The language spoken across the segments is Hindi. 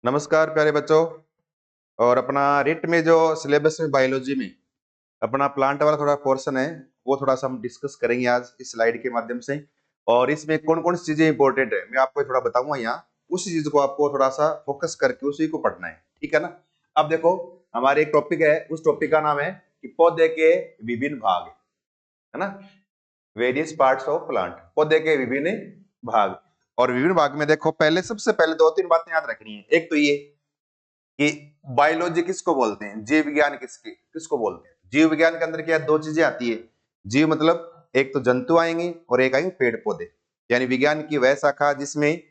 नमस्कार प्यारे बच्चों। और अपना रिट में जो सिलेबस में बायोलॉजी में अपना प्लांट वाला थोड़ा पोर्शन है, वो थोड़ा सा हम डिस्कस करेंगे आज इस स्लाइड के माध्यम से। और इसमें कौन कौन सी चीजें इंपॉर्टेंट है मैं आपको थोड़ा बताऊंगा। यहाँ उसी चीज को आपको थोड़ा सा फोकस करके उसी को पढ़ना है, ठीक है ना। अब देखो, हमारे एक टॉपिक है, उस टॉपिक का नाम है कि पौधे के विभिन्न भाग, है ना। वेरियस पार्ट्स ऑफ प्लांट, पौधे के विभिन्न भाग। और विभिन्न भाग में देखो, पहले सबसे पहले दो तीन बातें याद रखनी है। एक तो ये कि बायोलॉजी किसको बोलते हैं, जीव विज्ञान किसको बोलते हैं। जीव विज्ञान के अंदर क्या दो चीजें आती है। जीव मतलब एक तो जंतु आएंगे और एक आएंगे पेड़ पौधे, यानी विज्ञान की वह शाखा जिसमें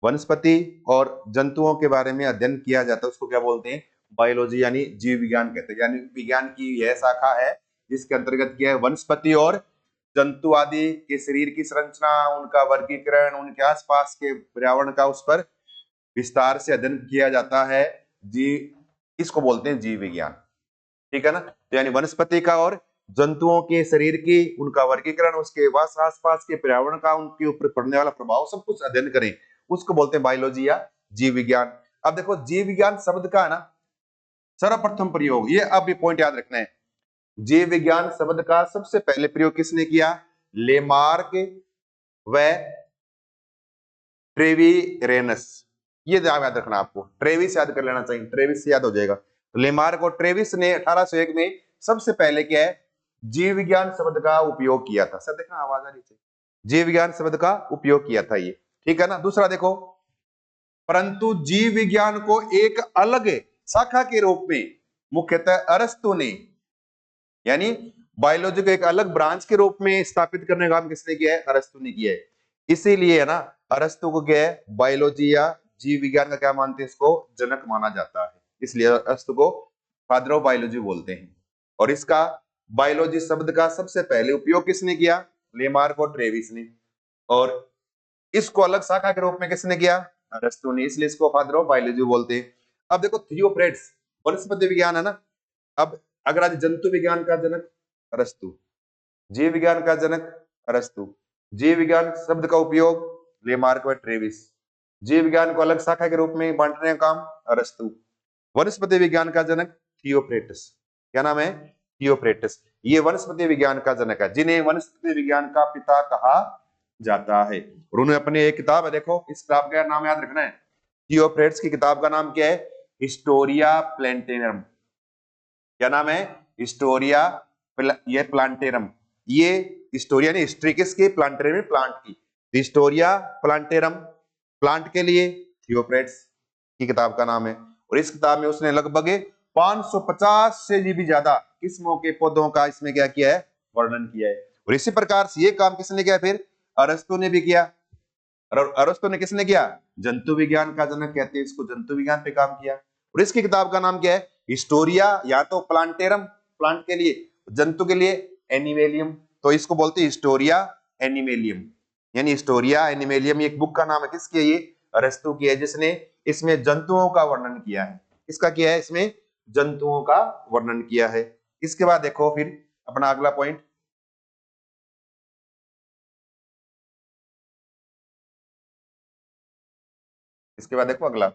वनस्पति और जंतुओं के बारे में अध्ययन किया जाता है, उसको क्या बोलते हैं, बायोलॉजी, यानी जीव विज्ञान कहते हैं। यानी विज्ञान की यह शाखा है जिसके अंतर्गत क्या है, वनस्पति और जंतु आदि के शरीर की संरचना, उनका वर्गीकरण, उनके आसपास के पर्यावरण का उस पर विस्तार से अध्ययन किया जाता है। जीव, इसको बोलते हैं जीव विज्ञान, ठीक है ना। तो यानी वनस्पति का और जंतुओं के शरीर की, उनका वर्गीकरण, उसके आसपास के पर्यावरण का, उनके ऊपर पड़ने वाला प्रभाव, सब कुछ अध्ययन करें, उसको बोलते हैं बायोलॉजी या जीव विज्ञान। अब देखो, जीव विज्ञान शब्द का है ना सर्वप्रथम प्रयोग, ये अब ये पॉइंट याद रखना है। जीव विज्ञान शब्द का सबसे पहले प्रयोग किसने किया, लेमार्क व ट्रेविरेनस। ये याद रखना, आपको ट्रेविस याद कर लेना चाहिए, ट्रेविस से याद हो जाएगा। लेमार्क और ट्रेविस ने 1801 में सबसे पहले क्या है, जीव विज्ञान शब्द का उपयोग किया था। सर देखना, आवाज आ रही थी, जीव विज्ञान शब्द का उपयोग किया था ये, ठीक है ना। दूसरा देखो, परंतु जीव विज्ञान को एक अलग शाखा के रूप में मुख्यतः अरस्तु ने, यानी बायोलॉजी को एक अलग ब्रांच के रूप में स्थापित करने का काम किसने किया है, अरस्तु ने किया है। इसीलिए है ना, अरस्तु को क्या है, बायोलॉजी या जीव विज्ञान का क्या मानते हैं, इसको जनक माना जाता है। इसलिए अरस्तु को फादर ऑफ बायोलॉजी बोलते हैं। और इसका बायोलॉजी शब्द का सबसे पहले उपयोग किसने किया, लेमार्क और ट्रेविस ने। और इसको अलग शाखा के रूप में किसने किया, अरस्तु ने, इसलिए इसको फादर ऑफ बायोलॉजी बोलते हैं। अब देखो, थियोफ्रेट्स वनस्पति विज्ञान है ना। अब अगर आज जंतु विज्ञान का जनक अरस्तु, जीव विज्ञान का जनक अरस्तु, जीव विज्ञान शब्द का उपयोग लेमार्क व ट्रेविस, जीव विज्ञान को अलग शाखा के रूप में बांटने का काम अरस्तु, वनस्पति विज्ञान का जनक थियोफ्रेटस। क्या नाम है, थियोफ्रेटस। ये वनस्पति विज्ञान का जनक है, जिन्हें वनस्पति विज्ञान का पिता कहा जाता है। और उन्होंने अपनी एक किताब है, देखो इस किताब का नाम याद रखना है, थियोफ्रेटस की किताब का नाम क्या है, हिस्टोरिया प्लेंटेनम। क्या नाम है, हिस्टोरिया ये प्लांटेरम। ये हिस्टोरिया ने हिस्ट्री किसकी, प्लांटेरम प्लांट की। हिस्टोरिया प्लांटेरम प्लांट के लिए थियोफ्रेट्स की किताब का नाम है। और इस किताब में उसने लगभग 550 से भी ज्यादा किस्मों के पौधों का इसमें क्या किया है, वर्णन किया है। और इसी प्रकार से ये काम किसने किया, फिर अरस्तु ने भी किया। अरस्तु ने किसने किया, जंतु विज्ञान का जनक कहते हैं इसको, जंतु विज्ञान पे काम किया। और इसकी किताब का नाम क्या है, हिस्टोरिया, या तो प्लांटेरम प्लांट के लिए, जंतु के लिए एनिमेलियम, तो इसको बोलते हैं हिस्टोरिया एनिमेलियम। यानी हिस्टोरिया एनिमेलियम एक बुक का नाम है, किसकी है ये, अरस्तु की है, जिसने इसमें जंतुओं का वर्णन किया है। किसका किया है, इसमें जंतुओं का वर्णन किया है। इसके बाद देखो फिर अपना अगला पॉइंट, इसके बाद देखो अगला।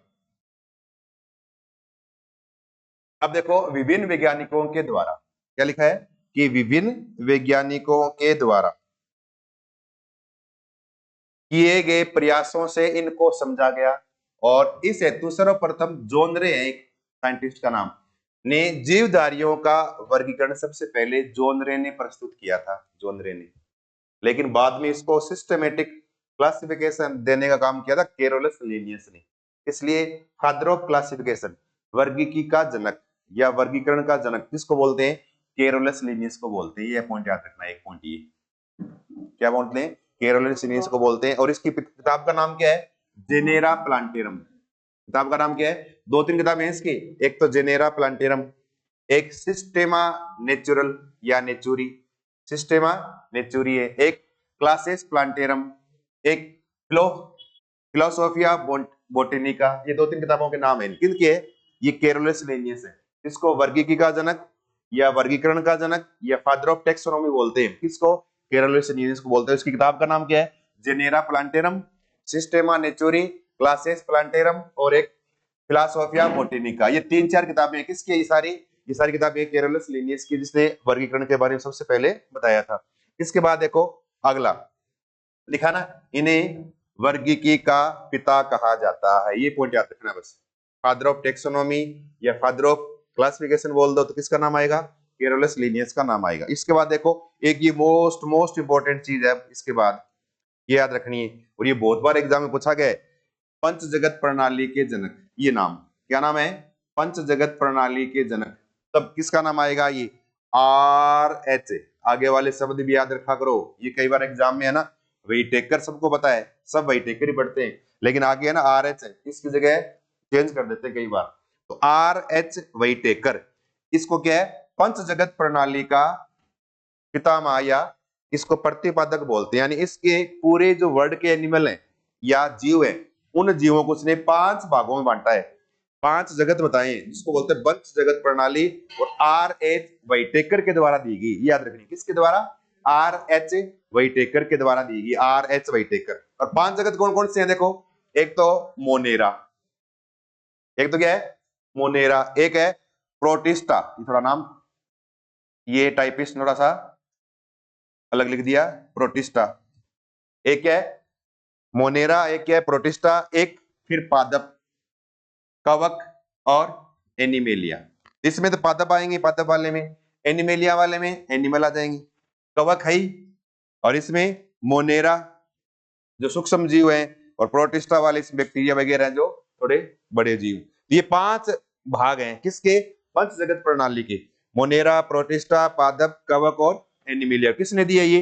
अब देखो, विभिन्न वैज्ञानिकों के द्वारा क्या लिखा है, कि विभिन्न वैज्ञानिकों के द्वारा किए गए प्रयासों से इनको समझा गया। और इस हेतु सर्वप्रथम जॉन रे है, एक साइंटिस्ट का नाम, ने जीवधारियों का वर्गीकरण सबसे पहले जॉन रे ने प्रस्तुत किया था, जॉन रे ने। लेकिन बाद में इसको सिस्टमेटिक क्लासिफिकेशन देने का काम किया था कैरोलस लिनियस ने। इसलिए फादर ऑफ क्लासिफिकेशन, वर्गीकी का जनक या वर्गीकरण का जनक किसको बोलते हैं, कैरोलस लिनियस को बोलते हैं। ये पॉइंट याद रखना, एक पॉइंट ये क्या बोलते हैं, कैरोलस लिनियस को बोलते हैं। और इसकी किताब का नाम क्या है, जेनेरा प्लांटेरम। किताब का नाम क्या है, दो तीन किताबें हैं इसकी, एक तो जेनेरा प्लांटेरम, एक सिस्टेमा नेचुरल या नेचुरी, सिस्टेमा नेचुरी है, एक क्लासेस प्लांटेरम, एक फिलोसोफिया बोटेनिका। ये दो तीन किताबों के नाम है, किनके है, ये कैरोलस लिनियस है। इसको वर्गीकी का जनक या वर्गीकरण का जनक या फादर ऑफ टेक्सोनॉमी बोलते हैं, किसको, कैरोलस लिनियस को बोलते हैं। इसकी किताब का नाम क्या है, जेनेरा प्लांटेरम, सिस्टेमा नेचुरी, क्लासेस प्लांटेरम, और एक फिलोसोफिया बोटेनिका। ये 3-4 किताबें हैं किसकी? ये सारी किताबें केरोलस लिनियस की, जिसने वर्गीकरण के बारे में सबसे पहले बताया था। इसके बाद देखो अगला लिखा ना, इन्हें वर्गीकी का पिता कहा जाता है। ये पॉइंट याद रखना बस। फादर ऑफ टेक्सोनोमी या फादर ऑफ क्लासिफिकेशन बोल दो तो किसका नाम आएगा? केरोलस लिनियस का नाम आएगा। इसके बाद देखो एक ये मोस्ट इंपॉर्टेंट चीज है, इसके बाद ये याद रखनी है और ये बहुत बार एग्जाम में पूछा गया है। पंच जगत प्रणाली के जनक, ये नाम क्या नाम है? पंच जगत प्रणाली के जनक। तब किसका नाम आएगा? ये RH। आगे वाले शब्द भी याद रखा करो, ये कई बार एग्जाम में है ना, वेइटेकर सबको पता है, सब वेइटेकर ही पढ़ते हैं, लेकिन आगे है ना RH है, इसकी जगह चेंज कर देते हैं कई बार। तो RH वेइटेकर, इसको क्या है? पंच जगत प्रणाली का पितामह या इसको प्रतिपादक बोलते हैं। यानी इसके पूरे जो वर्ल्ड के एनिमल हैं या जीव हैं, उन जीवों को उसने 5 भागों में बांटा है, 5 जगत बताए हैं, जिसको बोलते हैं पंच जगत प्रणाली। और RH वेइटेकर के द्वारा दी गई, याद रखनी। किसके द्वारा? RH वेइटेकर के द्वारा दी गई, RH वेइटेकर। और 5 जगत कौन कौन से हैं? देखो, एक तो मोनेरा, एक तो क्या है? मोनेरा। एक है प्रोटिस्टा, ये थोड़ा नाम, ये टाइपिस्ट थोड़ा सा अलग लिख दिया, प्रोटिस्टा। एक है मोनेरा, एक है प्रोटिस्टा, एक फिर पादप, कवक और एनिमेलिया। इसमें तो पादप आएंगे, पादप वाले में, एनिमेलिया वाले में एनिमल आ जाएंगे, कवक है ही, और इसमें मोनेरा जो सूक्ष्म जीव हैं, और प्रोटिस्टा वाले इसमें बैक्टीरिया वगैरह जो थोड़े बड़े जीव। ये 5 भाग हैं किसके? पंच जगत प्रणाली के। मोनेरा, प्रोटिस्टा, पादप, कवक और एनिमेलिया। किसने दिया ये?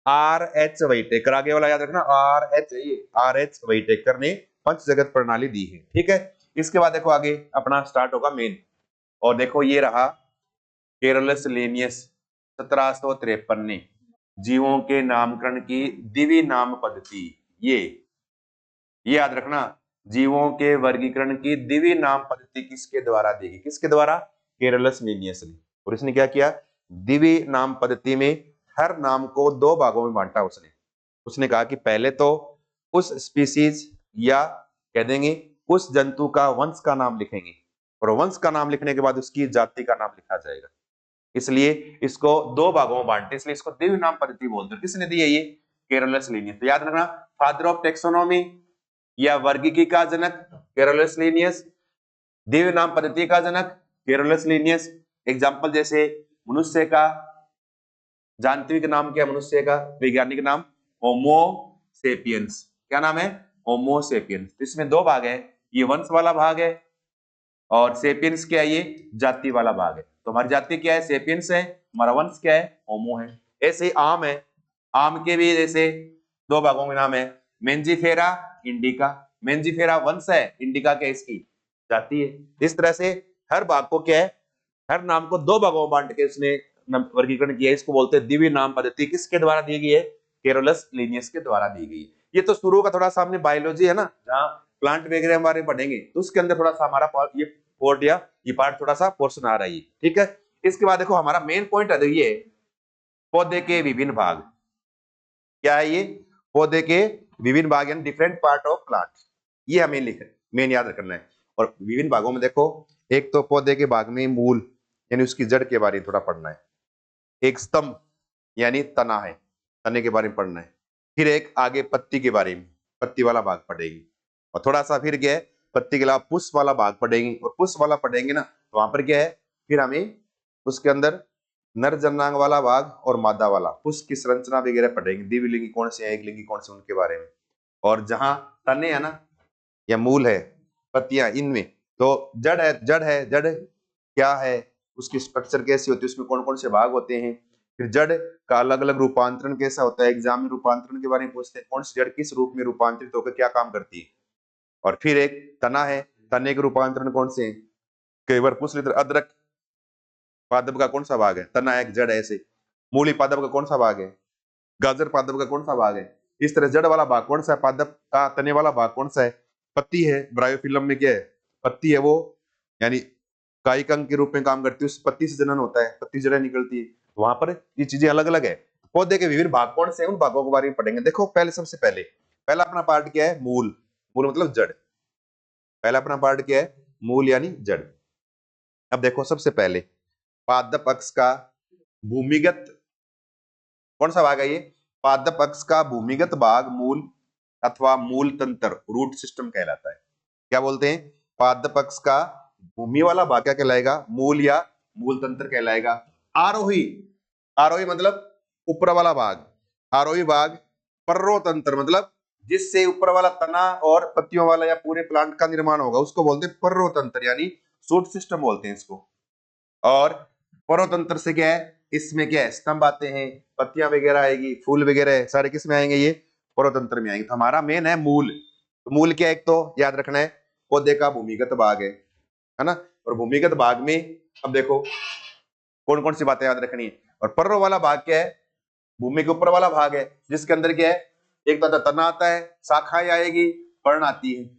RH वेइटेकर। आगे वाला याद रखना, RH है ये, RH वेइटेकर ने पंच जगत प्रणाली दी है। ठीक है, इसके बाद देखो आगे अपना स्टार्ट होगा मेन। और देखो ये रहा केरोलस लिनियस 1753 ने जीवों के नामकरण की दिव्य नाम पद्धति। ये याद रखना, जीवों के वर्गीकरण की दिव्य नाम पद्धति किसके द्वारा दी गई? किसके द्वारा? केरोलस लिनियस ने। और इसने क्या किया? दिव्य नाम पद्धति में हर नाम को 2 भागों में बांटा उसने। उसने कहा कि पहले तो उस स्पीसीज या कह देंगे उस जंतु का वंश का नाम लिखेंगे, और वंश का नाम लिखने के बाद उसकी जाति का नाम लिखा जाएगा। इसलिए इसको 2 भागों में बांटते, इसलिए इसको दिव्य नाम पद्धति बोलते हैं। किसने दी है ये? Carolus Linnaeus. तो याद रखना, फादर ऑफ टेक्सोनोमी या वर्गीकी का जनक केरोलस लिनियस, दिव्य नाम पद्धति का जनक केरोलस लिनियस। एग्जाम्पल जैसे मनुष्य का जानत्विक नाम क्या? मनुष्य का वैज्ञानिक नाम होमो सेपियंस। क्या नाम है? होमो सेपियंस। इसमें 2 भाग है, ये वंश वाला भाग है, और सेपियंस क्या है? ये जाति वाला भाग है। तो हमारी जाति क्या है? सेपियंस है। हमारा वंश क्या है? होमो है। ऐसे ही आम है, आम के भी जैसे 2 भागों में नाम है, मेंजीफेरा, इंडिका। मेंजीफेरा वंश है, इंडिका क्या इसकी जाति है। इस तरह से हर भाग को क्या है? हर नाम को 2 भागों में बांट के उसने वर्गीकरण किया। इसको बोलते हैं दिव्य नाम पद्धति। किसके द्वारा दी गई है? केरोलस लिनियस के द्वारा दी गई है। ये तो शुरू का थोड़ा सा हमने बायोलॉजी है ना, जहाँ प्लांट वगैरह के बारे में पढ़ेंगे, तो उसके अंदर थोड़ा सा हमारा ये पोर्ट या ये पार्ट थोड़ा सा पोर्शन आ रहा है। ठीक है, इसके बाद देखो हमारा मेन पॉइंट है ये पौधे के विभिन्न भाग। क्या है ये? पौधे के विभिन्न भाग यानी डिफरेंट पार्ट ऑफ प्लांट। ये हमें मेन याद रखना है। और विभिन्न भागों में देखो, एक तो पौधे के भाग में मूल यानी उसकी जड़ के बारे में थोड़ा पढ़ना है, एक स्तंभ यानी तना है, तने के बारे में पढ़ना है, फिर एक आगे पत्ती के बारे में, पत्ती वाला भाग पढ़ेगी, और थोड़ा सा फिर क्या है, पत्ती के अलावा पुष्प वाला भाग पढ़ेंगे। और पुष्प वाला पढ़ेंगे ना, तो वहां पर क्या है, फिर हमें उसके अंदर नर जननांग वाला भाग और मादा वाला, पुष्प की संरचना वगैरह पढ़ेंगे, द्विलिंगी कौन से हैं, एक लिंगी कौन से, उनके बारे में। और जहां तने है ना या मूल है, पत्तियां, इनमें तो जड़ है, जड़ क्या है, उसकी स्ट्रक्चर कैसी होती है, उसमें कौन कौन से भाग होते हैं, फिर जड़ का अलग अलग रूपांतरण कैसा होता है, एग्जाम में रूपांतरण के बारे में पूछते हैं, कौन सी जड़ किस रूप में रूपांतरित होकर क्या काम करती है। और फिर एक तना है, तने के रूपांतरण कौन से हैं, कई बार पूछ लेते, अदरक पादप का कौन सा भाग है, तना है, जड़ है, ऐसे मूली पादप का कौन सा भाग है, गाजर पादप का कौन सा भाग है। इस तरह जड़ वाला भाग कौन सा है, पादप का, तने वाला भाग कौन सा है, पत्ती है, ब्रायोफिलम में क्या है, पत्ती है, वो यानी कायिक अंग के रूप में काम करती है, उस पत्ती से जनन होता है, पत्ती जड़ें निकलती है, वहां पर ये चीजें अलग अलग है। पौधे के विभिन्न भाग कौन से हैं, उन भागों के बारे में पढ़ेंगे। देखो पहले सबसे पहले पहला अपना पार्ट क्या है, मूल। मूल मतलब जड़। पहला अपना पार्ट क्या है, मूल यानी जड़। अब देखो सबसे पहले पादप अक्ष का भूमिगत, कौन सा भाग है ये, पादप अक्ष का भूमिगत भाग मूल अथवा मूल तंत्र रूट सिस्टम कहलाता है। क्या बोलते हैं, पादप अक्ष का भूमि वाला भाग क्या कहलाएगा, मूल या मूल तंत्र कहलाएगा। आरोही, आरोही मतलब ऊपर वाला भाग, आरोही भाग पर्रोतंत्र मतलब जिससे ऊपर वाला तना और पत्तियों वाला या पूरे प्लांट का निर्माण होगा उसको बोलते हैं पर्रोतंत्र यानी शूट सिस्टम बोलते हैं इसको। और पर्रोतंत्र से क्या है, इसमें क्या है, स्तंभ आते हैं, पत्तियां वगैरह आएगी, फूल वगैरह सारे किस में आएंगे, ये पर्रोतंत्र में आएंगे। तो हमारा मेन है मूल। तो मूल क्या है, एक तो याद रखना है पौधे का भूमिगत भाग है ना। और भूमिगत भाग में अब देखो कौन कौन सी बातें याद रखनी है। और पर्रो वाला भाग क्या है, भूमि के ऊपर वाला भाग है जिसके अंदर क्या है, एक तो तना आता है, शाखाएं आएगी, पर्ण आती है।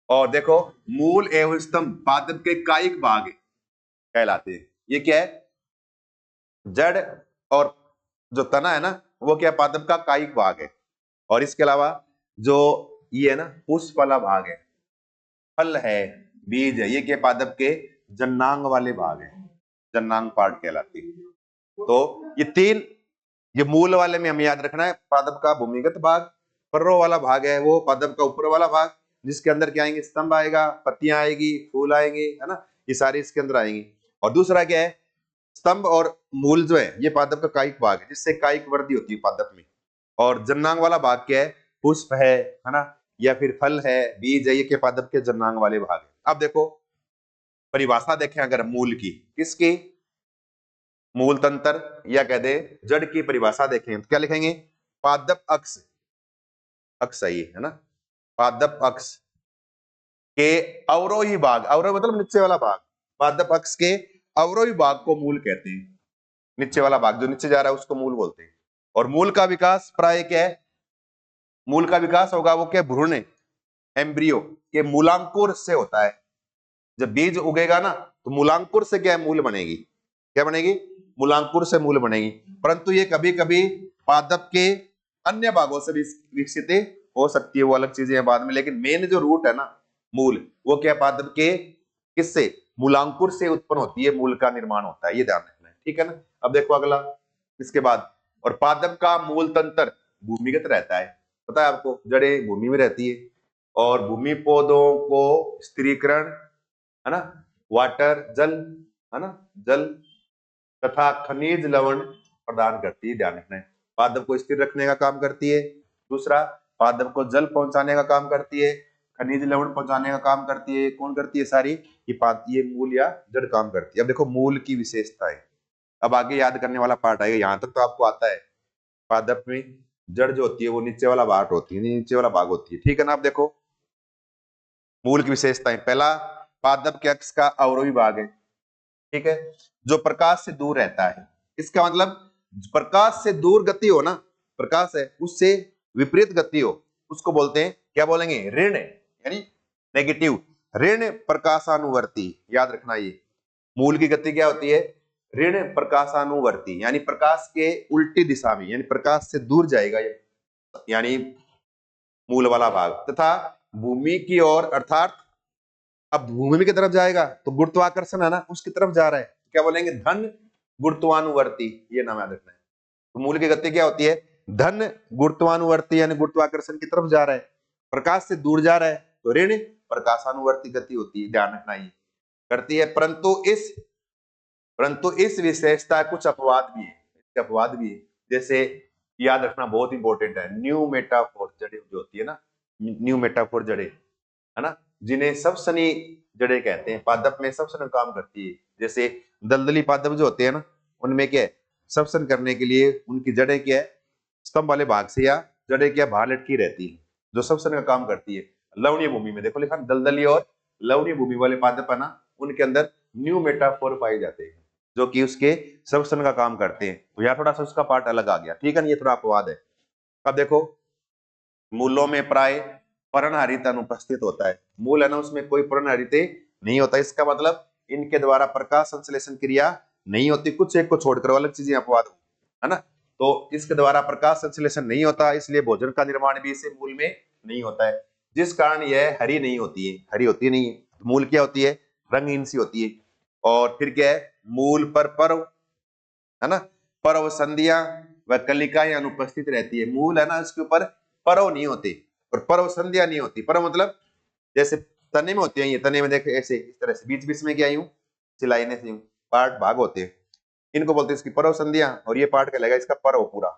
और देखो मूल एवं स्तंभ पादप के कायिक भाग कहलाते हैं। ये क्या है, जड़ और जो तना है ना वो क्या, पादप का कायिक भाग है। और इसके अलावा जो ये है ना पुष्प वाला भाग है, फल है, बीज है, ये क्या पादप के जन्नांग वाले भाग है, जन्नांग पार्ट कहलाती है। तो ये तीन, ये मूल वाले में हमें याद रखना है पादप का भूमिगत भाग, पर्रो वाला भाग है वो पादप का ऊपर वाला भाग जिसके अंदर क्या आएंगे, स्तंभ आएगा, पत्तियां आएगी, फूल आएंगे, है ना, ये सारे इसके अंदर आएंगे। और दूसरा क्या है, स्तंभ और मूल जो है ये पादप का कायिक भाग है जिससे कायिक वृद्धि होती है पादप में। और जन्नांग वाला भाग क्या है, पुष्प है ना, या फिर फल है, बीज है, ये के पादप के जन्नांग वाले भाग है। अब देखो परिभाषा देखें अगर मूल की, किसकी, मूल तंत्र या कह दे जड़ की परिभाषा देखें तो क्या लिखेंगे, पादप अक्ष, अक्ष सही है ना, पादप अक्ष के अवरोही भाग, अवरोही मतलब नीचे वाला भाग, पादप अक्ष के अवरोही भाग को मूल कहते हैं। नीचे वाला भाग जो नीचे जा रहा है उसको मूल बोलते हैं। और मूल का विकास प्राय क्या है, मूल का विकास होगा वो क्या, भ्रूण एम्ब्रियो के मूलांकुर से होता है। जब बीज उगेगा ना तो मूलांकुर से क्या है, मूल बनेगी, क्या बनेगी, मूलांकुर से मूल बनेगी। परंतु ये कभी कभी पादप के अन्य भागों से भी विकसित हो सकती है, वो अलग चीजें हैं बाद में। लेकिन मेन जो रूट है ना मूल, वो क्या पादप के किससे, मूलांकुर से उत्पन्न होती है, मूल का निर्माण होता है, ये ध्यान रखना है, ठीक है ना। अब देखो अगला इसके बाद, और पादप का मूल तंत्र भूमिगत रहता है, पता है आपको, जड़ें भूमि में रहती है और भूमि पौधों को स्थिरीकरण, है ना, वाटर जल, है ना, जल तथा खनिज लवण प्रदान करती है, ध्यान रखना है। पादप को स्थिर रखने का काम करती है, दूसरा पादप को जल पहुंचाने का काम करती है, खनिज लवण पहुंचाने का काम करती है, कौन करती है सारी, ये मूल या जड़ काम करती है। अब देखो मूल की विशेषताएं, अब आगे याद करने वाला पार्ट आएगा, यहां तक तो आपको आता है। पादप में जड़ जो होती है वो नीचे वाला भाग होती है, नीचे वाला भाग होती है, ठीक है ना। अब देखो मूल की विशेषताएं, पहला पादप के अक्ष का अवरोही भाग है, ठीक है, जो प्रकाश से दूर रहता है। इसका मतलब प्रकाश से दूर गति हो ना, प्रकाश है उससे विपरीत गति हो उसको बोलते हैं, क्या बोलेंगे, ऋण यानी नेगेटिव, ऋण प्रकाशानुवर्ती, याद रखना। ये मूल की गति क्या होती है, ऋण प्रकाशानुवर्ती, यानी प्रकाश के उल्टी दिशा में, यानी प्रकाश से दूर जाएगा ये, यानी मूल वाला भाग। तथा भूमि की ओर, अर्थात अब भूमि की तरफ जाएगा तो गुरुत्वाकर्षण है ना उसकी तरफ जा रहा है, क्या बोलेंगे, धन गुरुत्वानुवर्ती, ये नाम याद रखना है। तो मूल की गति क्या होती है, धन गुरुत्वानुवर्ती यानी गुरुत्वाकर्षण की तरफ जा रहा है, प्रकाश से दूर जा रहा है तो ऋण प्रकाशानुवर्ती गति होती है, ध्यान रखना ये करती है। परंतु इस विशेषता कुछ अपवाद भी है, इसके अपवाद भी है। जैसे याद रखना बहुत इंपॉर्टेंट है, न्यू मेटाफोर जड़ें जो होती है ना, न्यू मेटाफोर जड़ें, है ना, जिन्हें सबसनी जड़ें कहते हैं, पादप में सबसन काम करती है। जैसे दलदली पादप जो होते हैं ना उनमें क्या है, सबसन करने के लिए उनकी जड़ें क्या है, स्तंभ वाले भाग से या जड़ें क्या बाहर लटकी रहती है जो सबसन का काम करती है। लवणीय भूमि में देखो लिखा दलदली और लवणीय भूमि वाले पादप है ना उनके अंदर न्यू मेटाफोर पाए जाते हैं जो कि उसके सबसन का काम करते हैं। तो यहाँ थोड़ा सा उसका पार्ट अलग आ गया, ठीक है ना, ये थोड़ा अपवाद है। अब देखो मूलों में प्राय पर्णहरित अनुपस्थित होता है, मूल है ना उसमें कोई पर्णहरित नहीं होता, इसका मतलब इनके द्वारा प्रकाश संश्लेषण क्रिया नहीं होती, कुछ एक को छोड़कर, अलग चीजें अपवाद है ना। तो इसके द्वारा प्रकाश संश्लेषण नहीं होता, इसलिए भोजन का निर्माण भी इसे मूल में नहीं होता है। जिस कारण यह हरी नहीं होती है, हरी होती नहीं है। मूल क्या होती है? रंगहीन सी होती है। और फिर क्या है? मूल पर पर्व, है ना, पर्व संधियां व कलिकाएं अनुपस्थित रहती है। मूल है ना, इसके ऊपर पर्व नहीं होते और पर्व संधियां नहीं होती। पर्व मतलब जैसे तने में होते हैं, ये तने में देखे ऐसे इस तरह से बीच बीच में क्या यूं सिलाई ने से यूं पार्ट भाग होते हैं, इनको बोलते हैं इसकी पर्व संधियां। और ये पार्ट कहलाएगा इसका पर्व पूरा।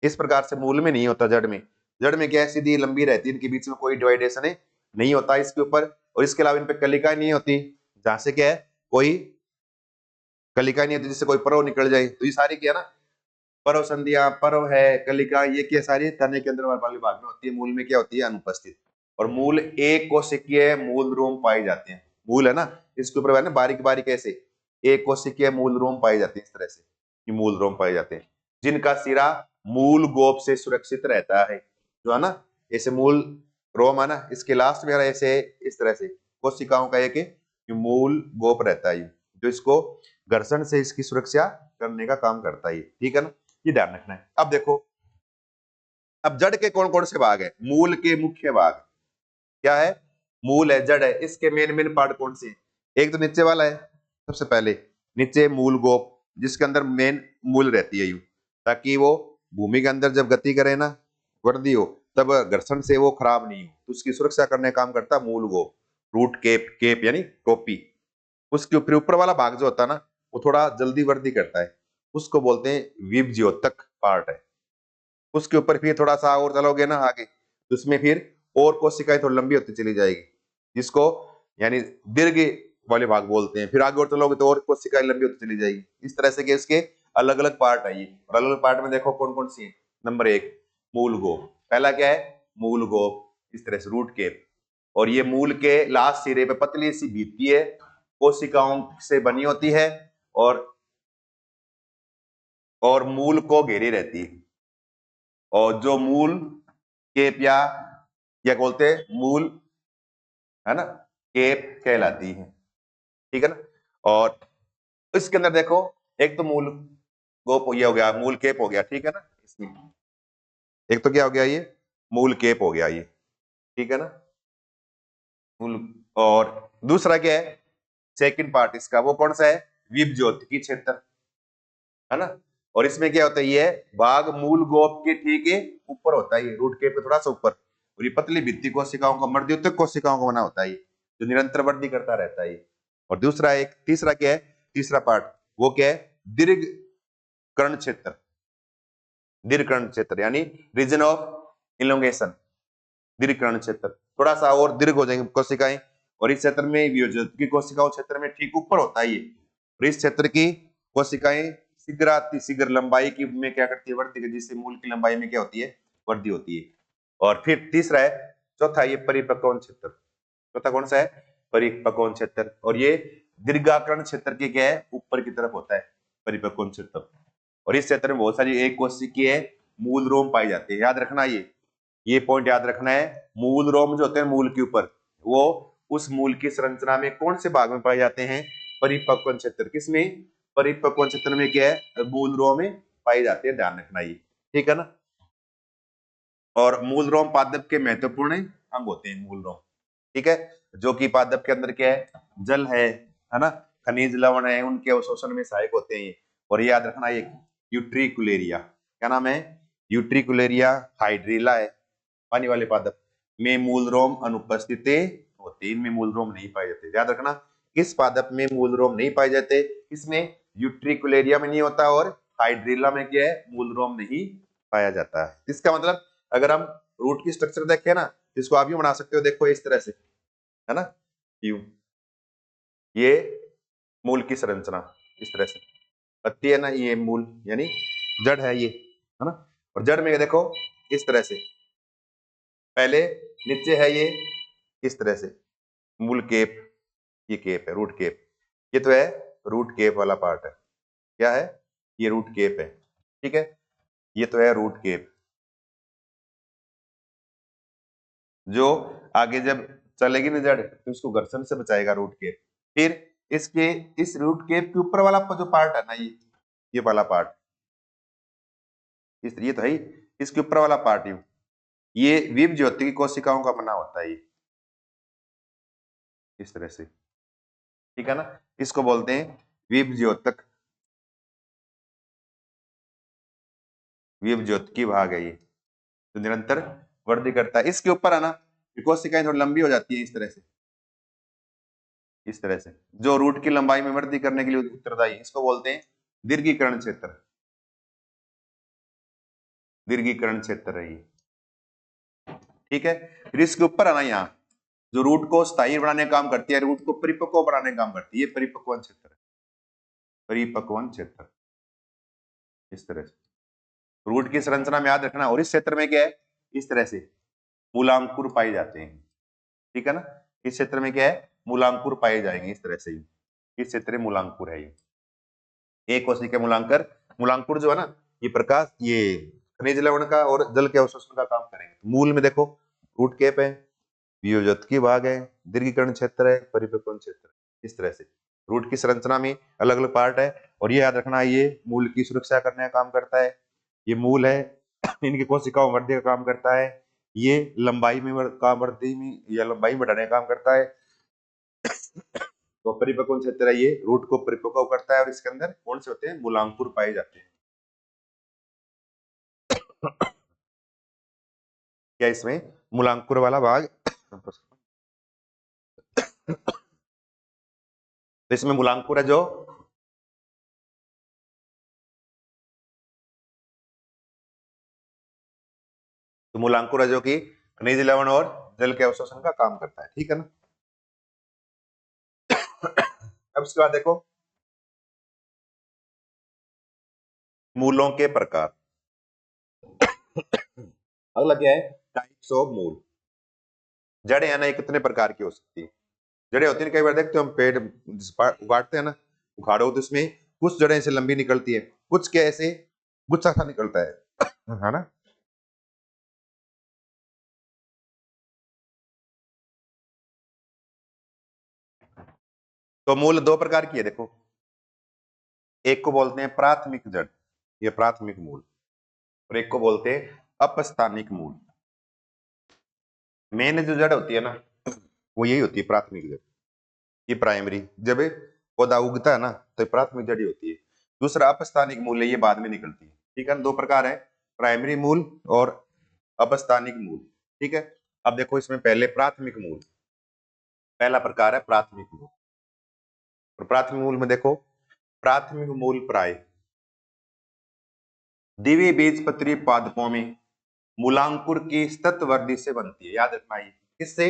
इस प्रकार से मूल में नहीं होता, जड़ में। जड़ में क्या है? सीधी लंबी रहती है, इनके बीच में कोई डिवाइडेशन नहीं होता इसके ऊपर। और इसके अलावा इन पे कलिकाएं नहीं होती, जहां से क्या है कोई कलिकाएं नहीं होती जिससे कोई पर्व निकल जाए। तो ये सारी क्या है ना, पर्व संधियां, पर्व है, कलिका, ये क्या सारी तने के अंदर वाले भाग में होती है। मूल में क्या होती है? अनुपस्थित। और मूल एक कोशिकीय मूल रोम पाए जाते हैं। मूल है ना, इसके ऊपर है ना बारीक बारीक ऐसे एक कोशिकीय मूल रोम पाए जाते हैं, इस तरह से ये मूल रोम पाए जाते हैं, जिनका सिरा मूल गोप से सुरक्षित रहता है। जो है ना ऐसे मूल रोम है ना, इसके लास्ट में ऐसे इस तरह से कोशिकाओं का एक मूल गोप रहता है, जो इसको घर्षण से इसकी सुरक्षा करने का काम करता है। ठीक है ना, ये ध्यान रखना है। अब देखो, अब जड़ के कौन कौन से भाग है? मूल के मुख्य भाग क्या है? मूल है, जड़ है, इसके मेन मेन पार्ट कौन से हैं? एक तो नीचे वाला है, सबसे पहले नीचे मूल गोप, जिसके अंदर मेन मूल रहती है यूं, ताकि वो भूमि के अंदर जब गति करे ना, वृद्धि हो, तब घर्षण से वो खराब नहीं हो, तो उसकी सुरक्षा करने का काम करता है मूल गोप। रूट केप, केप यानी टोपी। उसके ऊपर ऊपर वाला भाग जो होता है ना, वो थोड़ा जल्दी वृद्धि करता है, उसको बोलते हैं विभज्योतक पार्ट है। उसके ऊपर फिर थोड़ा सा और चलोगे ना आगे, तो उसमें फिर और कोशिकाएं थोड़ी लंबी होती चली जाएगी, जिसको यानी दीर्घ वाले भाग बोलते हैं। फिर आगे और चलोगे तो और कोशिकाएं लंबी होती चली जाएगी। इस तरह से कि इसके अलग अलग पार्ट आइए, और अलग अलग पार्ट में देखो कौन कौन सी है। नंबर एक, मूल गोप। पहला क्या है? मूल गोप, इस तरह से रूट केप। और ये मूल के लास्ट सिरे पे पतली सी भित्ति है, कोशिकाओं से बनी होती है, और मूल को घेरी रहती है। और जो मूल केप या बोलते हैं मूल, है ना, केप कहलाती है। ठीक है ना। और इसके अंदर देखो, एक तो मूल गोप ये हो गया, मूल केप हो गया, ठीक है ना। इसमें एक तो क्या हो गया? ये मूल केप हो गया ये, ठीक है ना, मूल। और दूसरा क्या है? सेकंड पार्ट इसका वो कौन सा है? विभज्योतिकी क्षेत्र, है ना। और इसमें क्या होता है? ये भाग मूल गोप के ठीक है ऊपर होता है, रूट केप पे थोड़ा सा ऊपर। और ये पतली भित्ति कोशिकाओं का, मर्दयोतक कोशिकाओं का बना होता है, जो निरंतर वृद्धि करता रहता है। और दूसरा एक तीसरा क्या है? तीसरा पार्ट वो क्या है? दीर्घ कर्ण क्षेत्र। दीर्घ कर्ण क्षेत्र यानी रीजन ऑफ इलोंगेशन। दीर्घ कर्ण क्षेत्र, थोड़ा सा और दीर्घ हो जाएंगे कोशिकाएं। और इस क्षेत्र में विभज्योतिकी कोशिकाओं क्षेत्र में ठीक ऊपर होता है ये। और इस क्षेत्र की कोशिकाएं शीघ्र शीघ्र लंबाई की में क्या करती है? वृद्धि, जिससे मूल की लंबाई में क्या होती है? वृद्धि होती है। और फिर तीसरा है, चौथा ये परिपक्वन क्षेत्र। चौथा कौन सा है? परिपक्वन क्षेत्र। और ये दीर्घाकर्ण क्षेत्र के क्या है? ऊपर की तरफ होता है परिपक्वन क्षेत्र। और इस क्षेत्र में बहुत सारी एक कोशिकीय मूल रोम पाई जाती है। याद रखना, ये पॉइंट याद रखना है। मूल रोम जो होते हैं मूल के ऊपर, वो उस मूल की संरचना में कौन से भाग में पाए जाते हैं? परिपक्वन क्षेत्र। किसमें? परिपक्वन क्षेत्र में क्या है? मूल रोम में पाए जाते हैं। ध्यान रखना ये, ठीक है ना। और मूल रोम पादप के महत्वपूर्ण अंग होते हैं मूल रोम, ठीक है, जो कि पादप के अंदर क्या है? जल है ना, खनिज लवण है, उनके अवशोषण में सहायक होते हैं। और ये याद रखना, ये यूट्रिकुलेरिया, क्या नाम है? यूट्रिकुलेरिया हाइड्रिला है। पानी वाले पादप में मूल रोम अनुपस्थित होते, इनमें मूल रोम नहीं पाए जाते। याद रखना, किस पादप में मूल रोम नहीं पाए जाते? इसमें यूट्रिकुलेरिया में नहीं होता, और हाइड्रिला में क्या है? मूल रोम नहीं पाया जाता है। इसका मतलब अगर हम रूट की स्ट्रक्चर देखें ना, इसको आप यूं बना सकते हो, देखो इस तरह से, है ना, यूं, ये मूल की संरचना इस तरह से पत्ती है ना, ये मूल यानी जड़ है ये, है ना। और जड़ में देखो इस तरह से, पहले नीचे है ये इस तरह से मूल केप, ये केप है, रूट केप। ये तो है रूट केप वाला पार्ट है। क्या है? ये रूट केप है, ठीक है। ये तो है रूट केप, जो आगे जब चलेगी ना जड़, तो उसको घर्षण से बचाएगा रूट केप। फिर इसके इस रूट केप के ऊपर वाला जो पार्ट है ना, ये वाला पार्ट, इस ये तो है ही, इसके ऊपर वाला पार्ट ये विभ ज्योति की कोशिकाओं का बना होता है, ये इस तरह से, ठीक है ना। इसको बोलते हैं विभ ज्योतक, विभ ज्योतिकी भाग है ये, तो निरंतर वृद्धि करता है। इसके ऊपर है ना कोशिकाएं थोड़ी लंबी हो जाती है इस तरह से, इस तरह से, जो रूट की लंबाई में वृद्धि करने के लिए उत्तरदायी, इसको बोलते हैं दीर्घीकरण क्षेत्र, दीर्घीकरण क्षेत्र है ये, ठीक है। फिर इसके ऊपर है ना यहाँ जो रूट को स्थायी बनाने का काम करती है, रूट को परिपक्व बनाने का काम करती है, ये परिपक्वन क्षेत्र है, परिपक्वन क्षेत्र, इस तरह से रूट की संरचना में याद रखना। और इस क्षेत्र में क्या है, इस तरह से मूलांकुर पाए जाते हैं, ठीक है ना। इस क्षेत्र में क्या है, मूलांकुर पाए जाएंगे इस तरह से ही, इस क्षेत्र में मूलांकुर है ये, एक कोशिका मूलांकर, मूलांकुर जो है ना ये प्रकाश, ये खनिज लवण का और जल के अवशोषण का काम करेंगे। तो मूल में देखो रूट कैप है, वियोजकी भाग है, दीर्घीकरण क्षेत्र है, परिपक्वन क्षेत्र है, इस तरह से रूट की संरचना में अलग अलग पार्ट है। और ये याद रखना, ये मूल की सुरक्षा करने का काम करता है, ये मूल है इनकी कोशिकाओं वृद्धि का काम करता है, ये लंबाई में वृद्धि में या लंबाई बढ़ाने का काम करता है। तो परिपक्वन क्षेत्र है, ये रूट को परिपक्व करता है और इसके अंदर कौन से होते हैं, मूलांकुर पाए जाते हैं। क्या इसमें मूलांकुर वाला भाग तो इसमें मूलांकुर है जो तो मूलांकुर है जो कि खनिज लवण और जल के अवशोषण का काम करता है, ठीक है ना। अब इसके बाद देखो मूलों के प्रकार, अगला क्या है, टाइप्स ऑफ मूल। जड़ें है ना, ये कितने प्रकार की हो सकती है। जड़ें होती है कई बार देखते हो हम पेड़ उगाड़ते हैं ना, उखाड़ो तो उसमें कुछ जड़ें से लंबी निकलती है, कुछ के ऐसे गुच्छा सा निकलता है ना। तो मूल दो प्रकार की है देखो, एक को बोलते हैं प्राथमिक जड़, ये प्राथमिक मूल, और एक को बोलते हैं अपस्थानिक मूल। मेन जो जड़ होती है ना वो यही होती है प्राथमिक जड़, ये प्राइमरी, जब पौधा उगता है ना तो ये प्राथमिक जड़ ही होती है। दूसरा अपस्थानिक मूल है, ये बाद में निकलती है, ठीक है। दो प्रकार है, प्राइमरी मूल और अपस्थानिक मूल, ठीक है। अब देखो इसमें पहले प्राथमिक मूल, पहला प्रकार है प्राथमिक मूल। और प्राथमिक मूल में देखो, प्राथमिक मूल प्राय द्विबीजपत्री पादपों में मूलांकुर की सतत वृद्धि से बनती है, याद रखना ये किससे,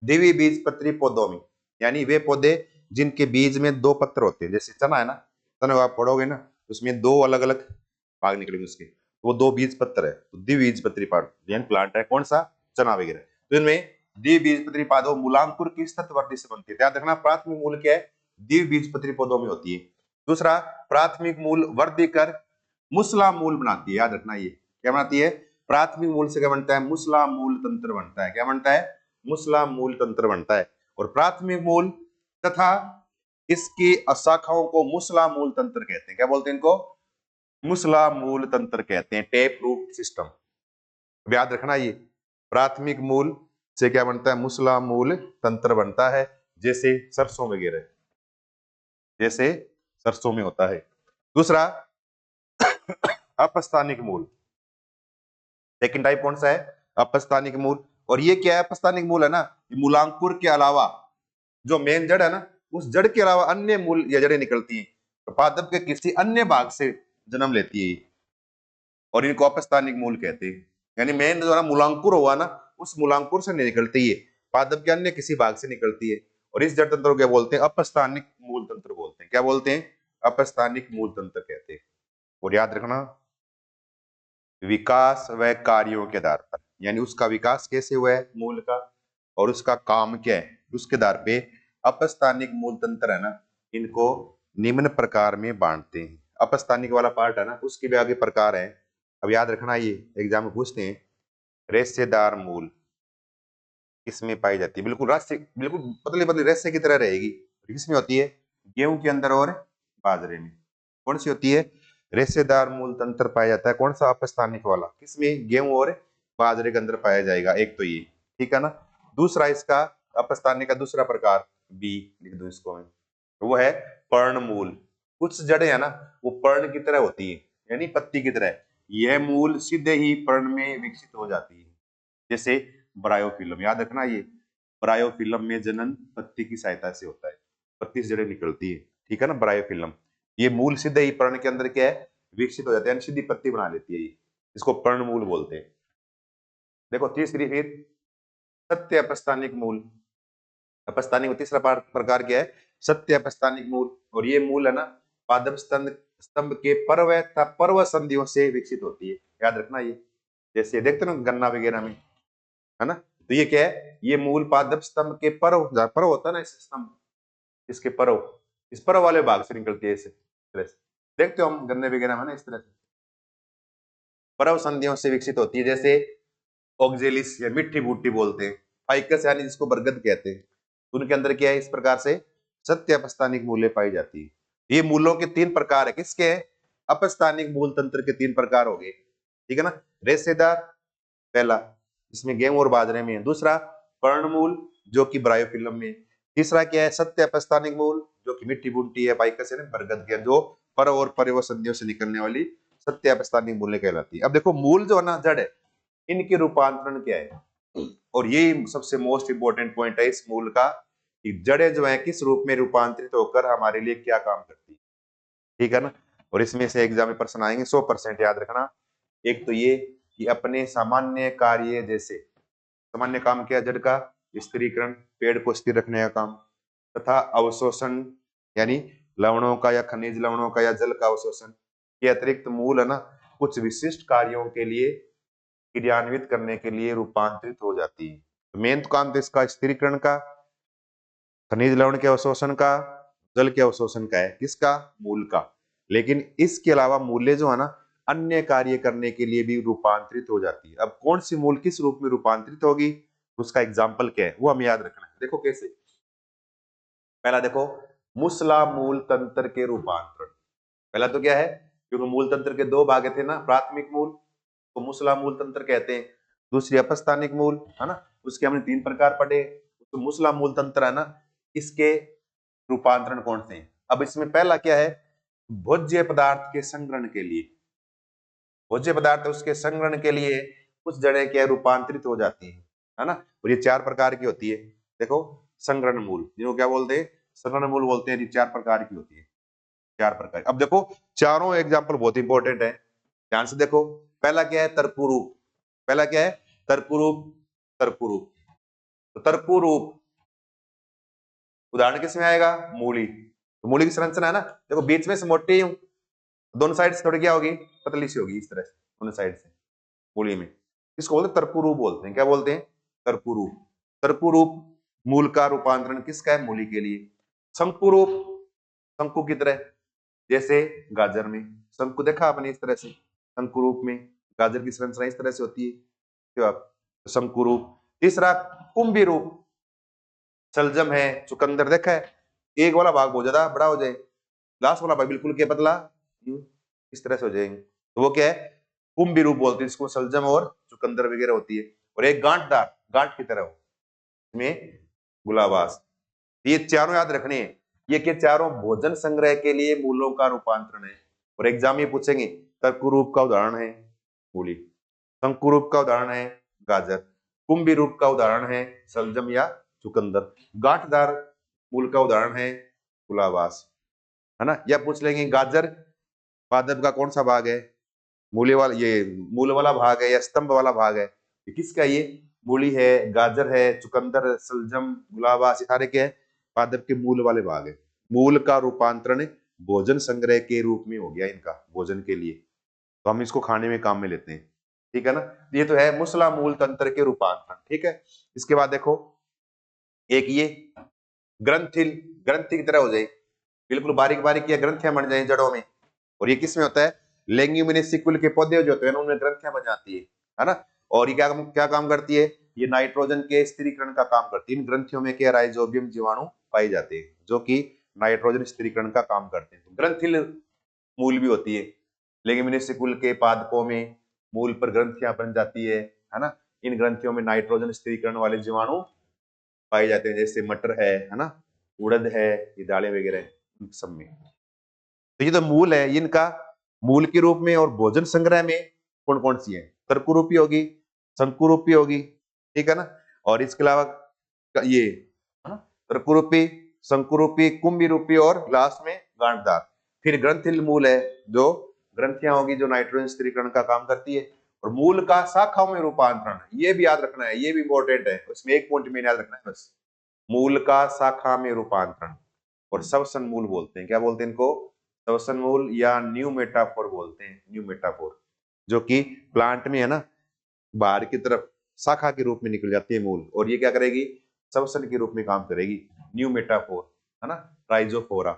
द्विबीजपत्री पौधों में, यानी वे पौधे जिनके बीज में दो पत्र होते हैं, जैसे चना है ना, चना को आप पढ़ोगे ना उसमें दो अलग अलग भाग निकलेंगे उसके, वो दो बीज पत्र है, तो द्विबीजपत्री प्लांट है कौन सा, चना वगैरह। तो इनमें द्विबीजपत्री पौधों मूलांकुर की सतत वृद्धि से बनती है, याद रखना प्राथमिक मूल क्या है, द्विबीजपत्री पौधों में होती है। दूसरा प्राथमिक मूल वृद्धि कर मुसला मूल बनाती है, याद रखना ये क्या बनाती है, प्राथमिक मूल से क्या बनता है, मुसला मूल तंत्र बनता है, क्या बनता है, मुसला मूल तंत्र बनता है। और प्राथमिक मूल तथा इसकी शाखाओं को मुसला मूल तंत्र कहते हैं, क्या बोलते हैं इनको, मुसला मूल तंत्र कहते हैं, टेप रूट सिस्टम। याद रखना ये प्राथमिक मूल से क्या बनता है, मुसला मूल तंत्र बनता है, जैसे सरसों वगैरह, जैसे सरसों में होता है। दूसरा अपस्थानिक मूल, सेकंड टाइप कौन सा है, अपस्थानिक मूल। और ये क्या है, अपस्थानिक मूल है ना, मूलांकुर के अलावा जो मेन जड़ है ना, उस जड़ के अलावा अन्य मूल या जड़ें निकलती हैं, पादप के किसी अन्य भाग से जन्म लेती है, और इनको अपस्थानिक मूल कहते हैं। यानी मेन जो है मूलांकुर हुआ ना, उस मूलांकुर से नहीं निकलती है, पादप के अन्य किसी भाग से निकलती है। और इस जड़ तंत्र को क्या बोलते हैं, अपस्थानिक मूल तंत्र बोलते हैं, क्या बोलते हैं, अपस्थानिक मूल तंत्र कहते हैं। और याद रखना विकास व कार्यों के आधार पर, यानी उसका विकास कैसे हुआ है मूल का और उसका काम क्या है, उसके आधार पे अपस्थानिक मूल तंत्र है ना, इनको निम्न प्रकार में बांटते हैं। अपस्थानिक वाला पार्ट है ना, उसके भी आगे प्रकार है। अब याद रखना ये एग्जाम में पूछते हैं, रेशेदार मूल किसमें पाई जाती है, बिल्कुल रेशे, बिल्कुल पतली पतली रेशे की तरह रहेगी, किसमें होती है, गेहूं के अंदर और बाजरे में। कौन सी होती है, रेशेदार मूल तंत्र पाया जाता है, कौन सा, अपस्थानिक वाला, किसमें, गेहूं और बाजरे के अंदर पाया जाएगा। एक तो ये, ठीक है ना। दूसरा इसका अपस्थानिक का दूसरा प्रकार बी लिख दो इसको मैं, वो है पर्णमूल। कुछ जड़ें है ना वो पर्ण की तरह होती है, यानी पत्ती की तरह, यह मूल सीधे ही पर्ण में विकसित हो जाती है। जैसे ब्रायोफिल्म, याद रखना ये ब्रायोफिल्म में जनन पत्ती की सहायता से होता है, पत्ती से जड़ें निकलती है, ठीक है ना। ब्रायोफिल्म ये मूल सीधे ही पर्ण के अंदर क्या है विकसित हो जाते हैं, सीधी पत्ती बना लेती है ये, इसको पर्णमूल बोलते हैं। देखो तीसरी फिर सत्य अपस्थानिक मूल। अपस्थानिक तीसरा प्रकार क्या है, सत्य अपस्थानिक मूल। और ये मूल है ना पादप स्तंभ के पर्व तथा पर्व संधियों से विकसित होती है, याद रखना ये। जैसे देखते ना गन्ना वगैरह में, है ना, तो ये क्या है, ये मूल पादप स्तंभ के पर्व, पर्व होता है ना इस स्तंभ, इसके पर्व, इस पर्व वाले भाग से निकलती है इस तरह से, देखते हो हम गन्ने वगैरह में ना इस तरह से पर्व संधियों से विकसित होती है। जैसे ऑक्जेलिस या मिट्टी बूटी बोलते हैं, फाइकस यानी जिसको बरगद कहते हैं, उनके अंदर क्या है इस प्रकार से सत्य अपस्थानिक मूल्य पाई जाती है। ये मूलों के तीन प्रकार है, किसके अपस्थानिक मूल तंत्र के तीन प्रकार हो गए, ठीक है ना। रेशेदार पहला, इसमें गेहूं और बाजरे में है। दूसरा पर्णमूल जो कि ब्रायोफिल्म में। तीसरा क्या है सत्य अपस्थानिक मूल जो कि मिट्टी बूटी है, फाइकस है बरगद के, जो पर और परिव संधियों से निकलने वाली सत्य अपस्थानिक मूल्य कहलाती है। अब देखो मूल जो है ना जड़ है, इनके रूपांतरण क्या है, और यही सबसे मोस्ट इंपोर्टेंट पॉइंट है इस मूल का, कि जड़ें जो है किस रूप में रूपांतरित होकर हमारे लिए क्या काम करती है, ठीक है ना। और इसमें से एग्जाम में प्रश्न आएंगे 100% याद रखना। एक तो ये कि अपने सामान्य कार्य, जैसे सामान्य काम क्या जड़ का, स्थिरीकरण, पेड़ को स्थिर रखने का काम, तथा अवशोषण यानी लवणों का या खनिज लवणों का या जल का अवशोषण के अतिरिक्त मूल है ना कुछ विशिष्ट कार्यों के लिए क्रियान्वित करने के लिए रूपांतरित हो जाती है। तो मेन तो काम तो इसका स्थिरीकरण का, खनिज लवण के अवशोषण का, जल के अवशोषण का है, किसका, मूल का। लेकिन इसके अलावा मूल्य जो है ना अन्य कार्य करने के लिए भी रूपांतरित हो जाती है। अब कौन सी मूल किस रूप में रूपांतरित होगी, उसका एग्जाम्पल क्या है वो हमें याद रखना है। देखो कैसे, पहला देखो मुसला मूल तंत्र के रूपांतरण। पहला तो क्या है, क्योंकि मूल तंत्र के दो भाग थे ना, प्राथमिक मूल को मुसला मूल तंत्र कहते हैं, दूसरी अपस्थानिक मूल, है ना, उसके हमने तीन प्रकार पढ़े। तो मुसला मूल तंत्र है ना, इसके रूपांतरण कौन से हैं। अब इसमें पहला क्या है, भोज्य पदार्थ के संग्रहण के लिए, भोज्य पदार्थ उसके संग्रहण के लिए कुछ जड़ें क्या रूपांतरित हो जाती है ना। और ये चार प्रकार की होती है। देखो संग्रहण मूल, जिनको क्या बोलते हैं, संग्रहण मूल बोलते हैं, ये चार प्रकार की होती है, चार प्रकार। अब देखो चारों एग्जाम्पल बहुत इंपॉर्टेंट है, ध्यान से देखो। पहला क्या है तर्पुरूप, पहला क्या है तर्पुरूप, तर्पुरूप, तो तर्पुरूप उदाहरण किसमें आएगा, मूली। तो मूली की संरचना है ना, देखो बीच में से मोटी हूं, दोनों साइड से थोड़ी क्या होगी, पतली सी होगी इस तरह से, दोनों साइड से मूली में। इसको बोलते तर्पुरूप बोलते हैं, क्या बोलते हैं, तर्पुरूप। तर्पुरूप मूल का रूपांतरण किसका है, मूली के लिए। शंकुरूप, शंकु की तरह, जैसे गाजर में शंकु देखा आपने इस तरह से, शंकु रूप में गाजर की संरचना इस तरह से होती है, क्यों आप, शंकु रूप। तीसरा कुंभी रूप, शलजम है, चुकंदर देखा है, एक वाला भाग बहुत ज्यादा बड़ा हो जाए, लास्ट वाला भाग बिल्कुल क्या पतला, इस तरह से हो जाएंगे, तो वो क्या है कुंभी रूप बोलते हैं इसको, शलजम और चुकंदर वगैरह होती है। और एक गांठदार, गांठ की तरह हो, इसमें गुलाबास। ये चारों याद रखने हैं, ये के चारों भोजन संग्रह के लिए मूलों का रूपांतरण है। और एग्जाम में पूछेंगे तर्कुरूप का उदाहरण है मूली, शंकुरूप का उदाहरण है गाजर, कुंभी रूप का उदाहरण है शलजम या चुकंदर, गांठदार मूल का उदाहरण है गुलाबास, है ना। या पूछ लेंगे गाजर पादप का कौन सा भाग है, मूली वाला, ये मूल वाला भाग है या स्तंभ वाला भाग है, ये किसका, ये मूली है, गाजर है, चुकंदर, सलजम, गुलाबास, ये सारे क्या है पादप के मूल वाले भाग है। मूल का रूपांतरण भोजन संग्रह के रूप में हो गया इनका, भोजन के लिए, तो हम इसको खाने में काम में लेते हैं, ठीक है ना। ये तो है मुसला मूल तंत्र के रूपांतरण, ठीक है। इसके बाद देखो एक ये ग्रंथिल, ग्रंथि की तरह हो जाए, बिल्कुल बारीक बारीक या ग्रंथियां बन जाए जड़ों में। और ये किस में होता है, लेग्यूमिनेसी कुल के पौधे जो होते हैं उनमें ग्रंथियां बन जाती है ना। और ये क्या क्या काम करती है, ये नाइट्रोजन के स्थिरीकरण का काम करती है। इन ग्रंथियों में क्या राइजोबियम जीवाणु पाए जाते हैं जो कि नाइट्रोजन स्थिरीकरण का काम करते हैं। ग्रंथिल मूल भी होती है, लेग्यूमिनेसी कुल के पादपों में मूल पर ग्रंथियां बन जाती है, है ना। इन ग्रंथियों में नाइट्रोजन स्थिरीकरण वाले जीवाणु पाए जाते हैं, जैसे मटर है ना, उड़द है, ये दालें वगैरह इन सब में। तो ये तो मूल है, इनका मूल के रूप में और भोजन संग्रह में कौन कौन सी है? तर्कुरूपी होगी, शंकुरूपी होगी, ठीक है ना। और इसके अलावा ये है ना, तर्कुरूपी, शंकुरूपी, कुंभी रूपी और लास्ट में गांठदार। फिर ग्रंथिल मूल है, जो ग्रंथियां होगी जो नाइट्रोजन स्थिरीकरण का काम करती है। और मूल का शाखाओं में रूपांतरण, ये भी याद रखना है, ये भी इंपॉर्टेंट है, उसमें एक पॉइंट में याद रखना है बस, मूल का शाखा में रूपांतरण। और श्वसन मूल बोलते हैं, क्या बोलते हैं इनको? श्वसन मूल या न्यू मेटाफोर बोलते हैं, न्यू मेटाफोर, जो कि प्लांट में है ना बाहर की तरफ शाखा के रूप में निकल जाती है मूल, और ये क्या करेगी? श्वसन के रूप में काम करेगी, न्यू मेटाफोर, है ना। राइजोफोरा,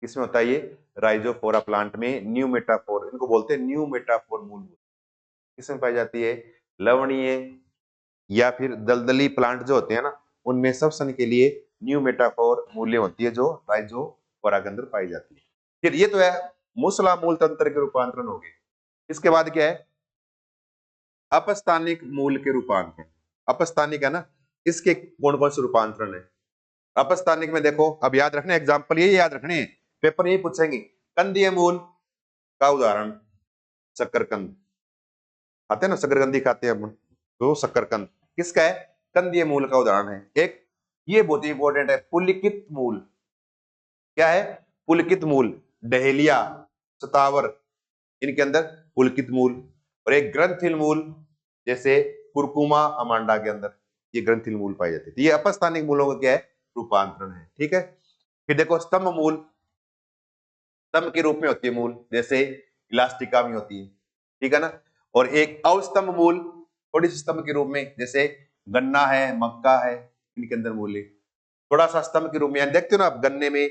किसमें होता है ये? राइजोफोरा प्लांट में न्यू मेटाफोर, इनको बोलते हैं न्यू मेटाफोर मूल। किसमें पाई जाती है? लवणीय या फिर दलदली प्लांट जो होते हैं ना, उनमें श्वसन के लिए न्यू मेटाफोर मूल्य होती है, जो राइजोफोरा के अंदर पाई जाती है। फिर ये तो है मूसला मूल तंत्र के रूपांतरण हो गए। इसके बाद क्या है? अपस्थानिक मूल के रूपांतरण। अपस्थानिक है ना, इसके कौन कौन से रूपांतरण है? अपस्थानिक में देखो, अब याद रखना, एग्जाम्पल ये याद रखने, पेपर ये पूछेंगे। कंदीय मूल का उदाहरण शकरकंद, खाते हैं ना, शकरकंदी खाते हैं हम, तो शकरकंद किसका है? कंदीय मूल का उदाहरण है। एक ये बहुत ही इंपॉर्टेंट है, पुलिकित मूल। क्या है? पुलकित मूल, डहेलिया, सतावर, इनके अंदर पुलकित मूल। और एक ग्रंथिल मूल, जैसे कुरकुमा अमांडा के अंदर ये ग्रंथिल मूल पाई जाती है। ये अपस्थानिक मूलों का क्या है? रूपांतरण है, ठीक है। फिर देखो स्तंभ मूल, स्तंभ के रूप में होती है मूल, जैसे इलास्टिका में होती है, ठीक है ना। और एक अवस्तंभ मूल, थोड़ी सी स्तंभ के रूप में, जैसे गन्ना है, मक्का है, इनके अंदर मूल है थोड़ा सा स्तंभ के रूप में। देखते हो ना आप, गन्ने में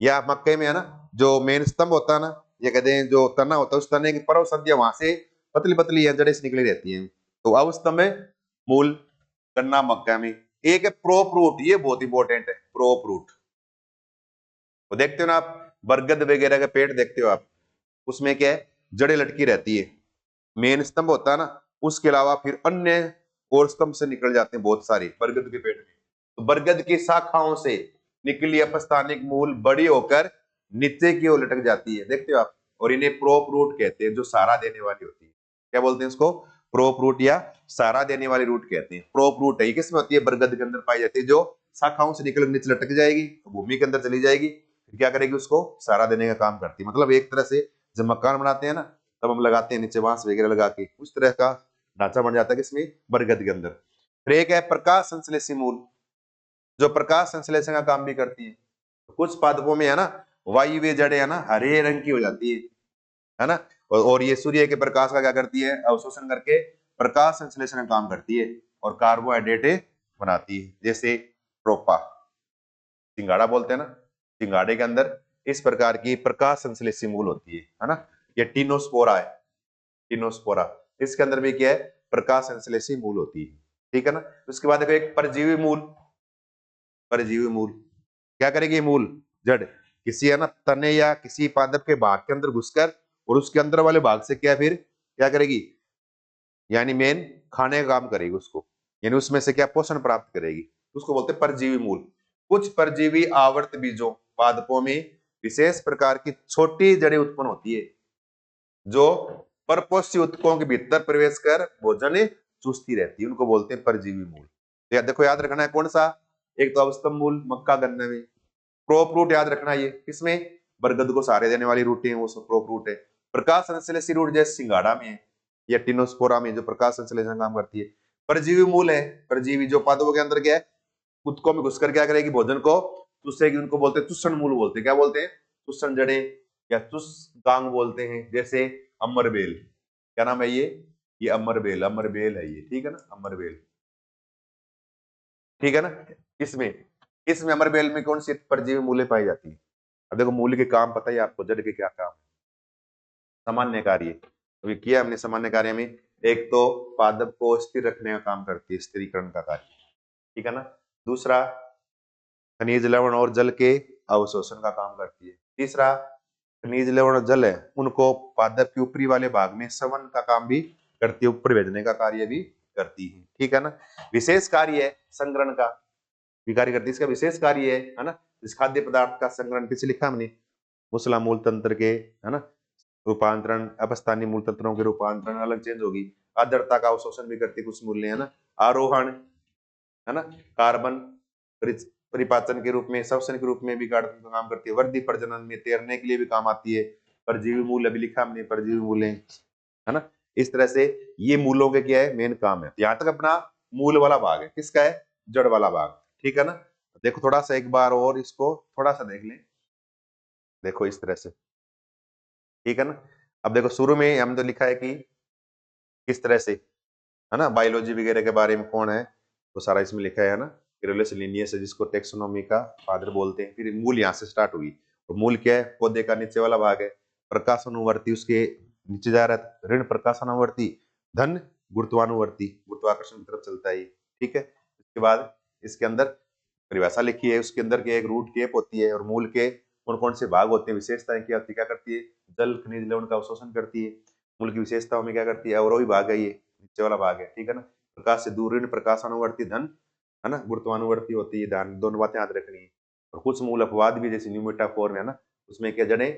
या मक्के में है ना, जो मेन स्तंभ होता है ना, ये कहते हैं जो तना होता है, उस तने की पर्व संधियां वहां से पतली पतली जड़ें से निकली रहती हैं। तो अवस्तंभ मूल गन्ना मक्का में। एक है प्रोप रूट, ये बहुत इंपॉर्टेंट है, प्रोप रूट। तो देखते हो ना आप, बरगद वगैरह का पेड़ देखते हो आप, उसमें क्या है? जड़ें लटकी रहती है, मेन स्तंभ होता है ना, उसके अलावा फिर अन्य और स्तंभ से निकल जाते हैं बहुत सारी बरगद के पेड़ में। तो बरगद की शाखाओं से निकली अपस्थानिक मूल बड़ी होकर नीचे की ओर लटक जाती है, देखते हो आप। और इन्हें प्रोप रूट कहते हैं, जो सहारा देने वाली होती है। क्या बोलते हैं इसको? प्रोप रूट या सहारा देने वाली रूट कहते हैं। प्रोप रूट है, किसमें होती है? बरगद के अंदर पाई जाती है, जो शाखाओं से निकल नीचे लटक जाएगी, भूमि के अंदर चली जाएगी, फिर क्या करेगी? उसको सहारा देने का काम करती है। मतलब एक तरह से जब मकान बनाते हैं ना, तब हम लगाते हैं नीचे बांस वगैरह लगा के, उस तरह का ढांचा बन जाता है किसमें? बरगद के अंदर। फिर एक है प्रकाश संश्लेषी मूल, जो प्रकाश संश्लेषण का काम भी करती है। कुछ पादपों में है ना, वायवीय जड़ें है ना, हरे रंग की हो जाती है ना। और ये सूर्य के प्रकाश का क्या करती है? अवशोषण करके प्रकाश संश्लेषण का काम करती है और कार्बोहाइड्रेट बनाती है, जैसे प्रोपा, सिंगाड़ा बोलते हैं ना, सिंगाड़े के अंदर इस प्रकार की प्रकाश संश्लेषी मूल होती है ना। ये टीनोस्पोरा है, टीनोस्पोरा, इसके अंदर भी क्या है? प्रकाश संश्लेषी मूल होती है, ठीक है ना। उसके बाद देखो एक परजीवी मूल, परजीवी मूल क्या करेगी? मूल जड़ किसी है ना तने या किसी पादप के भाग के अंदर घुसकर और उसके अंदर वाले भाग से क्या फिर क्या करेगी? यानी मेन खाने का काम करेगी उसको, यानी उसमें से क्या पोषण प्राप्त करेगी, उसको बोलते हैं परजीवी मूल। कुछ परजीवी आवर्त बीजों पादपों में विशेष प्रकार की छोटी जड़ें उत्पन्न होती है, जो परपोषी ऊतकों के भीतर प्रवेश कर भोजन चूसती रहती है, उनको बोलते हैं परजीवी मूल। तो देखो याद रखना है कौन सा? एक तो अवस्तंभ मूल मक्का गन्ने में। प्रोप रूट याद रखना, ये किसमें? बरगद को सहारे देने वाली रूट है, वो सब प्रोप रूट है। प्रकाश संश्लेषी रूट जैसे सिंगाड़ा में है या टिनोस्पोरा में, जो प्रकाश संश्लेषण काम करती है। परजीवी मूल है, परजीवी जो पादपों के अंदर क्या है? ऊतकों में घुसकर क्या करेगी? भोजन को चूसेगी, उनको बोलते हैं चूषण मूल बोलते हैं। क्या बोलते हैं? चूषण जड़ें या चुस गांग बोलते हैं, जैसे अमरबेल। क्या नाम है ये अमरबेल, अमरबेल है ये, ठीक है ना, अमरबेल, ठीक है ना। इसमें इसमें अमरबेल में कौन सी परजीवी मूल्य पाई जाती है? अब देखो मूल्य के काम पता है आपको, जड़ के क्या काम? सामान्य कार्य, तो ये किया हमने सामान्य कार्य में। एक तो पादप को स्थिर रखने का काम करती है, स्थिरीकरण का कार्य, ठीक है ना। दूसरा खनिज लवण और जल के अवशोषण का काम करती है। तीसरा खनिज लवण और जल है, उनको पादप के ऊपरी वाले भाग में सवन का काम भी करती है, ऊपर भेजने का कार्य भी करती है, ठीक है ना। विशेष कार्य है संग्रहण का भी कार्य करती है, इसका विशेष कार्य है ना। इस खाद्य पदार्थ का संग्रहण पीछे लिखा हमने, मूसला मूल तंत्र के है ना रूपांतरण, अपस्थानीय मूल तंत्रों के रूपांतरण अलग चेंज होगी, आर्द्रता का अवशोषण भी करती है कुछ मूल्य है ना, आरोहण है ना, कार्बन परिपाचन के रूप में, श्वसन के रूप में भी काम करती है, वृद्धि प्रजनन में, तैरने के लिए भी काम आती है, परजीवी मूल अभी लिखा हमने, परजीवी मूल्य है ना। इस तरह से ये मूलों के क्या है मेन काम है। यहाँ तक अपना मूल वाला भाग है, किसका है, जड़ वाला भाग, ठीक है ना। देखो थोड़ा सा एक बार और इसको थोड़ा सा देख लें, देखो इस तरह से, ठीक है ना। अब देखो शुरू में हमने तो लिखा है कि किस तरह से है ना बायोलॉजी वगैरह के बारे में कौन है, तो सारा इसमें लिखा है ना, किरोलिस लिनियस है जिसको टेक्सोनोमी का फादर बोलते हैं। फिर मूल यहाँ से स्टार्ट हुई, तो मूल क्या है, पौधे का नीचे वाला भाग है, प्रकाशानुवर्ती उसके नीचे जा रहा है, ऋण प्रकाशानुवर्ती, धन गुरुत्वानुवर्ती, गुरुत्वाकर्षण की तरफ चलता है, ठीक है। इसके बाद इसके अंदर परिभाषा लिखी है, उसके अंदर के एक रूट केप होती है, और मूल के कौन कौन से भाग होते हैं, विशेषताएं क्या होती है, क्या करती है, जल खनिज लवण का अवशोषण करती है। मूल की विशेषताओं में क्या करती है, अवरोही भाग है, ये नीचे वाला भाग है, ठीक है ना। प्रकाश से दूर ऋण प्रकाशानुवर्ती, धन है ना गुरुत्वानुवर्ती होती है, ध्यान दोनों बातें याद रखनी है। और कुछ मूल अपवाद भी जैसे न्यूमेटा फॉर्म है ना, उसमें क्या जड़ें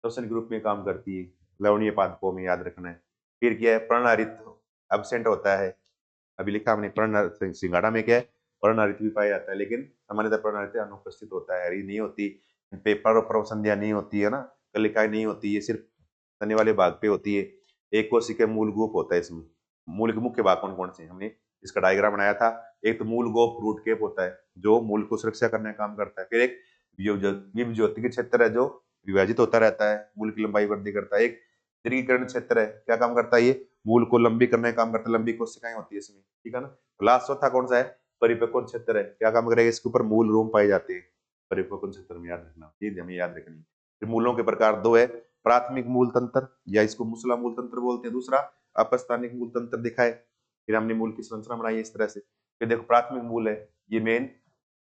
श्वसन के रूप में काम करती है, लवणीय पादपों में याद रखना है। फिर क्या है, पर्णहरित एब्सेंट होता है, अभी लिखा हमने, पर्ण सिंगाड़ा में क्या है, पर्णहरित भी पाया जाता है, लेकिन सामान्यतः पर्णहरित अनुपस्थित होता है, हरी नहीं होती, पेपर और प्रवसंध्या नहीं होती है ना, कलिकाएं नहीं होती, ये सिर्फ तने वाले भाग पे होती है। एक कोशिका मूल गोप होता है इसमें। मूल के मुख्य भाग कौन कौन से, हमने इसका डायग्राम बनाया था। एक तो मूल गोप रूट केप होता है जो मूल को सुरक्षा करने का काम करता है। फिर एक विभज्योतिक क्षेत्र है जो विभाजित होता रहता है, मूल की लंबाई वृद्धि करता है। एक दीर्घीकरण क्षेत्र है, क्या काम करता है, ये मूल को लंबी करने का काम करता है, लंबी कोशिकाएं होती है इसमें, ठीक है ना। लास्ट चौथा कौन सा है, परिपक्व क्षेत्र है, क्या काम करेगा, इसके ऊपर मूल रोम पाए जाते हैं, परिपक्व क्षेत्र में याद रखना, ये हमें याद रखनी। फिर मूलों के प्रकार दो है, प्राथमिक मूल तंत्र या इसको मूसला मूल तंत्र बोलते हैं, दूसरा अपस्थानिक मूल तंत्र दिखाए। फिर हमने मूल की संरचना बनाई इस तरह से। फिर देखो प्राथमिक मूल है, ये मेन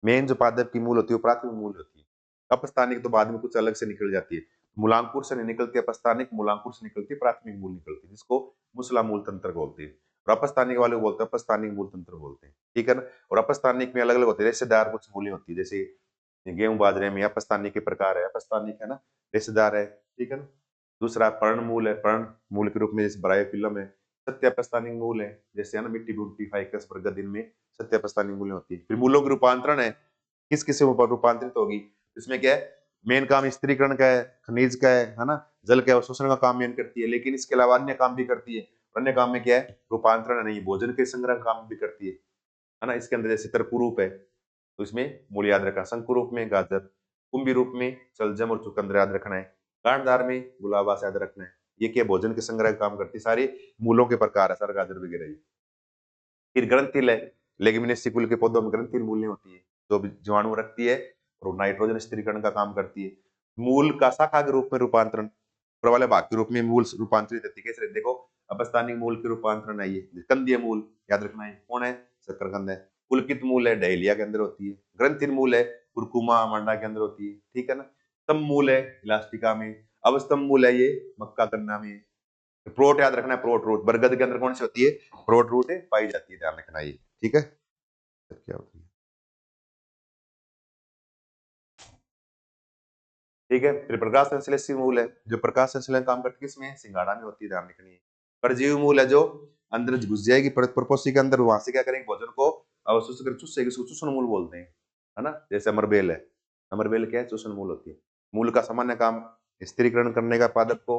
मेन जो पादप की मूल होती है वो प्राथमिक मूल होती है। अपस्थानिक तो बाद में कुछ अलग से निकल जाती है, मूलांकुर से नहीं निकलती अपस्थानिक, मूलांकुर से निकलती प्राथमिक मूल निकलती है, जिसको मूसला मूल तंत्र बोलते हैं। और अपस्थानिक वाले बोलते हैं अपस्थानिक मूल तंत्र बोलते हैं, ठीक है ना। और अपस्थानिक में अलग अलग होते हैं, रेशेदार कुछ मूलें होती है, जैसे गेहूं बाजरे में अपस्थानिक के प्रकार है, अपस्थानिक है ना, रेशेदार है, ठीक है ना। दूसरा पर्ण मूल है, पर्ण मूल के रूप में जैसे ब्रायोफिलम है। सत्य अपस्थानिक मूल है, जैसे है ना मिट्टी बूटी फाइकस बरगद, इनमें सत्य अपस्थानिक मूल होती है। फिर मूलों के रूपांतरण है, किस किस से रूपांतरित होगी, इसमें क्या है, मेन काम स्त्रीकरण का है, खनिज का है ना, जल के अवशोषण का काम मेन करती है, लेकिन इसके अलावा अन्य काम भी करती है। अन्य काम में क्या है, रूपांतरण नहीं, भोजन के संग्रह काम भी करती है ना। इसके अंदर जैसे तरकुरूप है, तो इसमें मूल याद रखना, शंकुरूप में गाजर, कुंभी रूप में शलजम और चुकंदर याद रखना है, कांडदार में गुलाबास याद रखना है। ये क्या भोजन के संग्रह का काम करती है, सारी मूलों के प्रकार है, सर गाजर वगैरह। फिर ग्रंथिल है, लेग्यूमिनेसी कुल के पौधों में ग्रंथिल मूलें होती है जो जीवाणु रखती है और नाइट्रोजन स्थिरीकरण का काम करती है। मूल का शाखा के रूप में रूपांतरण, ऊपर वाले भाग के रूप में मूल रूपांतरित होती है, कैसे देखो, अपस्थानिक मूल के रूपांतरण है, ये कंदीय मूल याद रखना है, कौन है, शकरकंद है। पुलकित मूल है, डहेलिया के अंदर होती है। ग्रंथिल मूल है, कुरकुमा मंडा के अंदर होती है, ठीक है ना। स्तंभ मूल है, इलास्टिका में। अवस्तंभ मूल है, ये मक्का गन्ना में। प्रोट याद रखना है, प्रोट रूट बरगद के अंदर कौन सी होती है, प्रोट रूट है, पाई जाती है, ध्यान रखना ये, ठीक है। क्या होती है, ठीक है। फिर प्रकाश संश्लेषी मूल है, जो प्रकाश संश्लेषण काम करती है, किसमें, सिंगाड़ा में होती है, ध्यान रखनी है। परजीवी मूल है, जो अंदर घुस जाएगी प्रपोसी के अंदर, वहां से क्या करेंगे, भोजन को अवशोषित कर चूसेगी, उसको चूषण मूल बोलते हैं, है ना। जैसे अमरबेल है, अमरबेल क्या है, चूषण मूल होती है। मूल का सामान्य काम स्थिरीकरण करने का, पादप को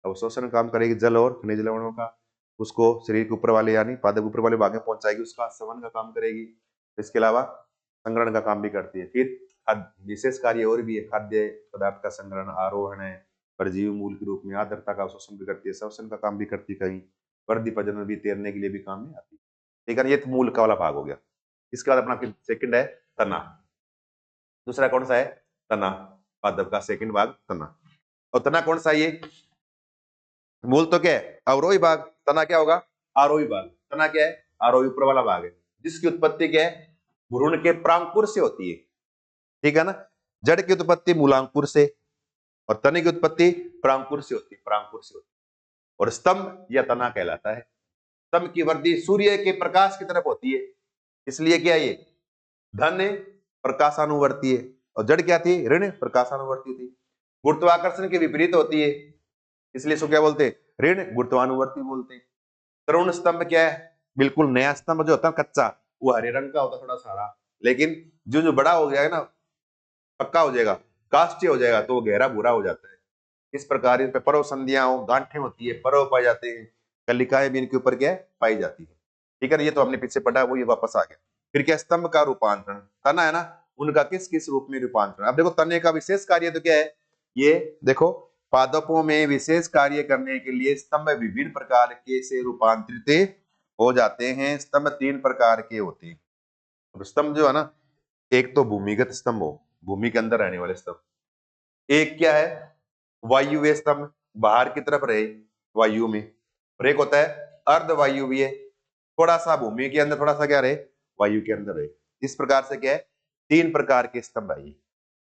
अवशोषण काम करेगी, जल और खनिज लवणों का, उसको शरीर के ऊपर वाले यानी पादप ऊपर वाले भाग में पहुंचाएगी, उसका शमन का काम करेगी। इसके अलावा संग्रहण का काम भी करती है। फिर विशेष कार्य और भी है, खाद्य पदार्थ का संग्रहण, आरोहण है, परजीवी मूल के रूप में आर्द्रता का अवशोषण भी करती है, श्वसन का काम भी करती है, कहीं वृद्धि प्रजनन भी, तैरने के लिए भी काम में आती है, ठीक है। ये तो मूल का वाला भाग हो गया। इसके बाद अपना फिर सेकंड है तना, दूसरा कौन सा है, तना, पादप का सेकंड भाग तना। और तना कौन सा है, ये मूल तो क्या है, अवरोही भाग, तना क्या होगा, आरोही भाग। तना क्या है, आरोही ऊपर वाला भाग है, जिसकी उत्पत्ति क्या है, भ्रूण के प्रांकुर से होती है, ठीक है ना। जड़ की उत्पत्ति मूलांकुर से और तने की उत्पत्ति प्रांकुर से होती है, प्रांकुर से होती है। और स्तंभ या तना कहलाता है। स्तंभ की वृद्धि सूर्य के प्रकाश की तरफ होती है, इसलिए क्या ये धन प्रकाशानुवर्ती है, और जड़ क्या थी, ऋण प्रकाशानुवर्ती थी। गुरुत्वाकर्षण के विपरीत होती है, इसलिए इसको क्या बोलते हैं, ऋण गुरुत्वानुवर्ती बोलते हैं। तरुण स्तंभ क्या है, बिल्कुल नया स्तंभ जो होता है कच्चा, वो हरे रंग का होता है थोड़ा सारा, लेकिन जो जो बड़ा हो जाएगा ना, पक्का हो जाएगा, काष्ठीय हो जाएगा, तो वो गहरा भूरा हो जाता है। इस प्रकार इन पे पर्व संधियां गांठें होती है, पर्व पाए जाते हैं, कलिकाएं भी इनके ऊपर क्या है पाई जाती है। ठीक है ना, ये तो हमने पीछे पढ़ा, वो ये वापस आ गया। फिर क्या, स्तंभ का रूपांतरण, तना है ना, उनका किस किस रूप में रूपांतरण। अब देखो तने का विशेष कार्य तो क्या है, ये देखो पादपों में विशेष कार्य करने के लिए स्तंभ विभिन्न प्रकार के से रूपांतरित हो जाते हैं। स्तंभ 3 प्रकार के होते हैं। अब स्तंभ जो है ना, एक तो भूमिगत स्तंभ हो, भूमि के अंदर रहने वाले स्तंभ। एक क्या है, वायुव्य स्तंभ, बाहर की तरफ रहे वायु में। और एक होता है अर्धवायुव्य, थोड़ा सा भूमि के अंदर, थोड़ा सा क्या रहे, वायु के अंदर रहे। इस प्रकार से क्या है, 3 प्रकार के स्तंभ है ये।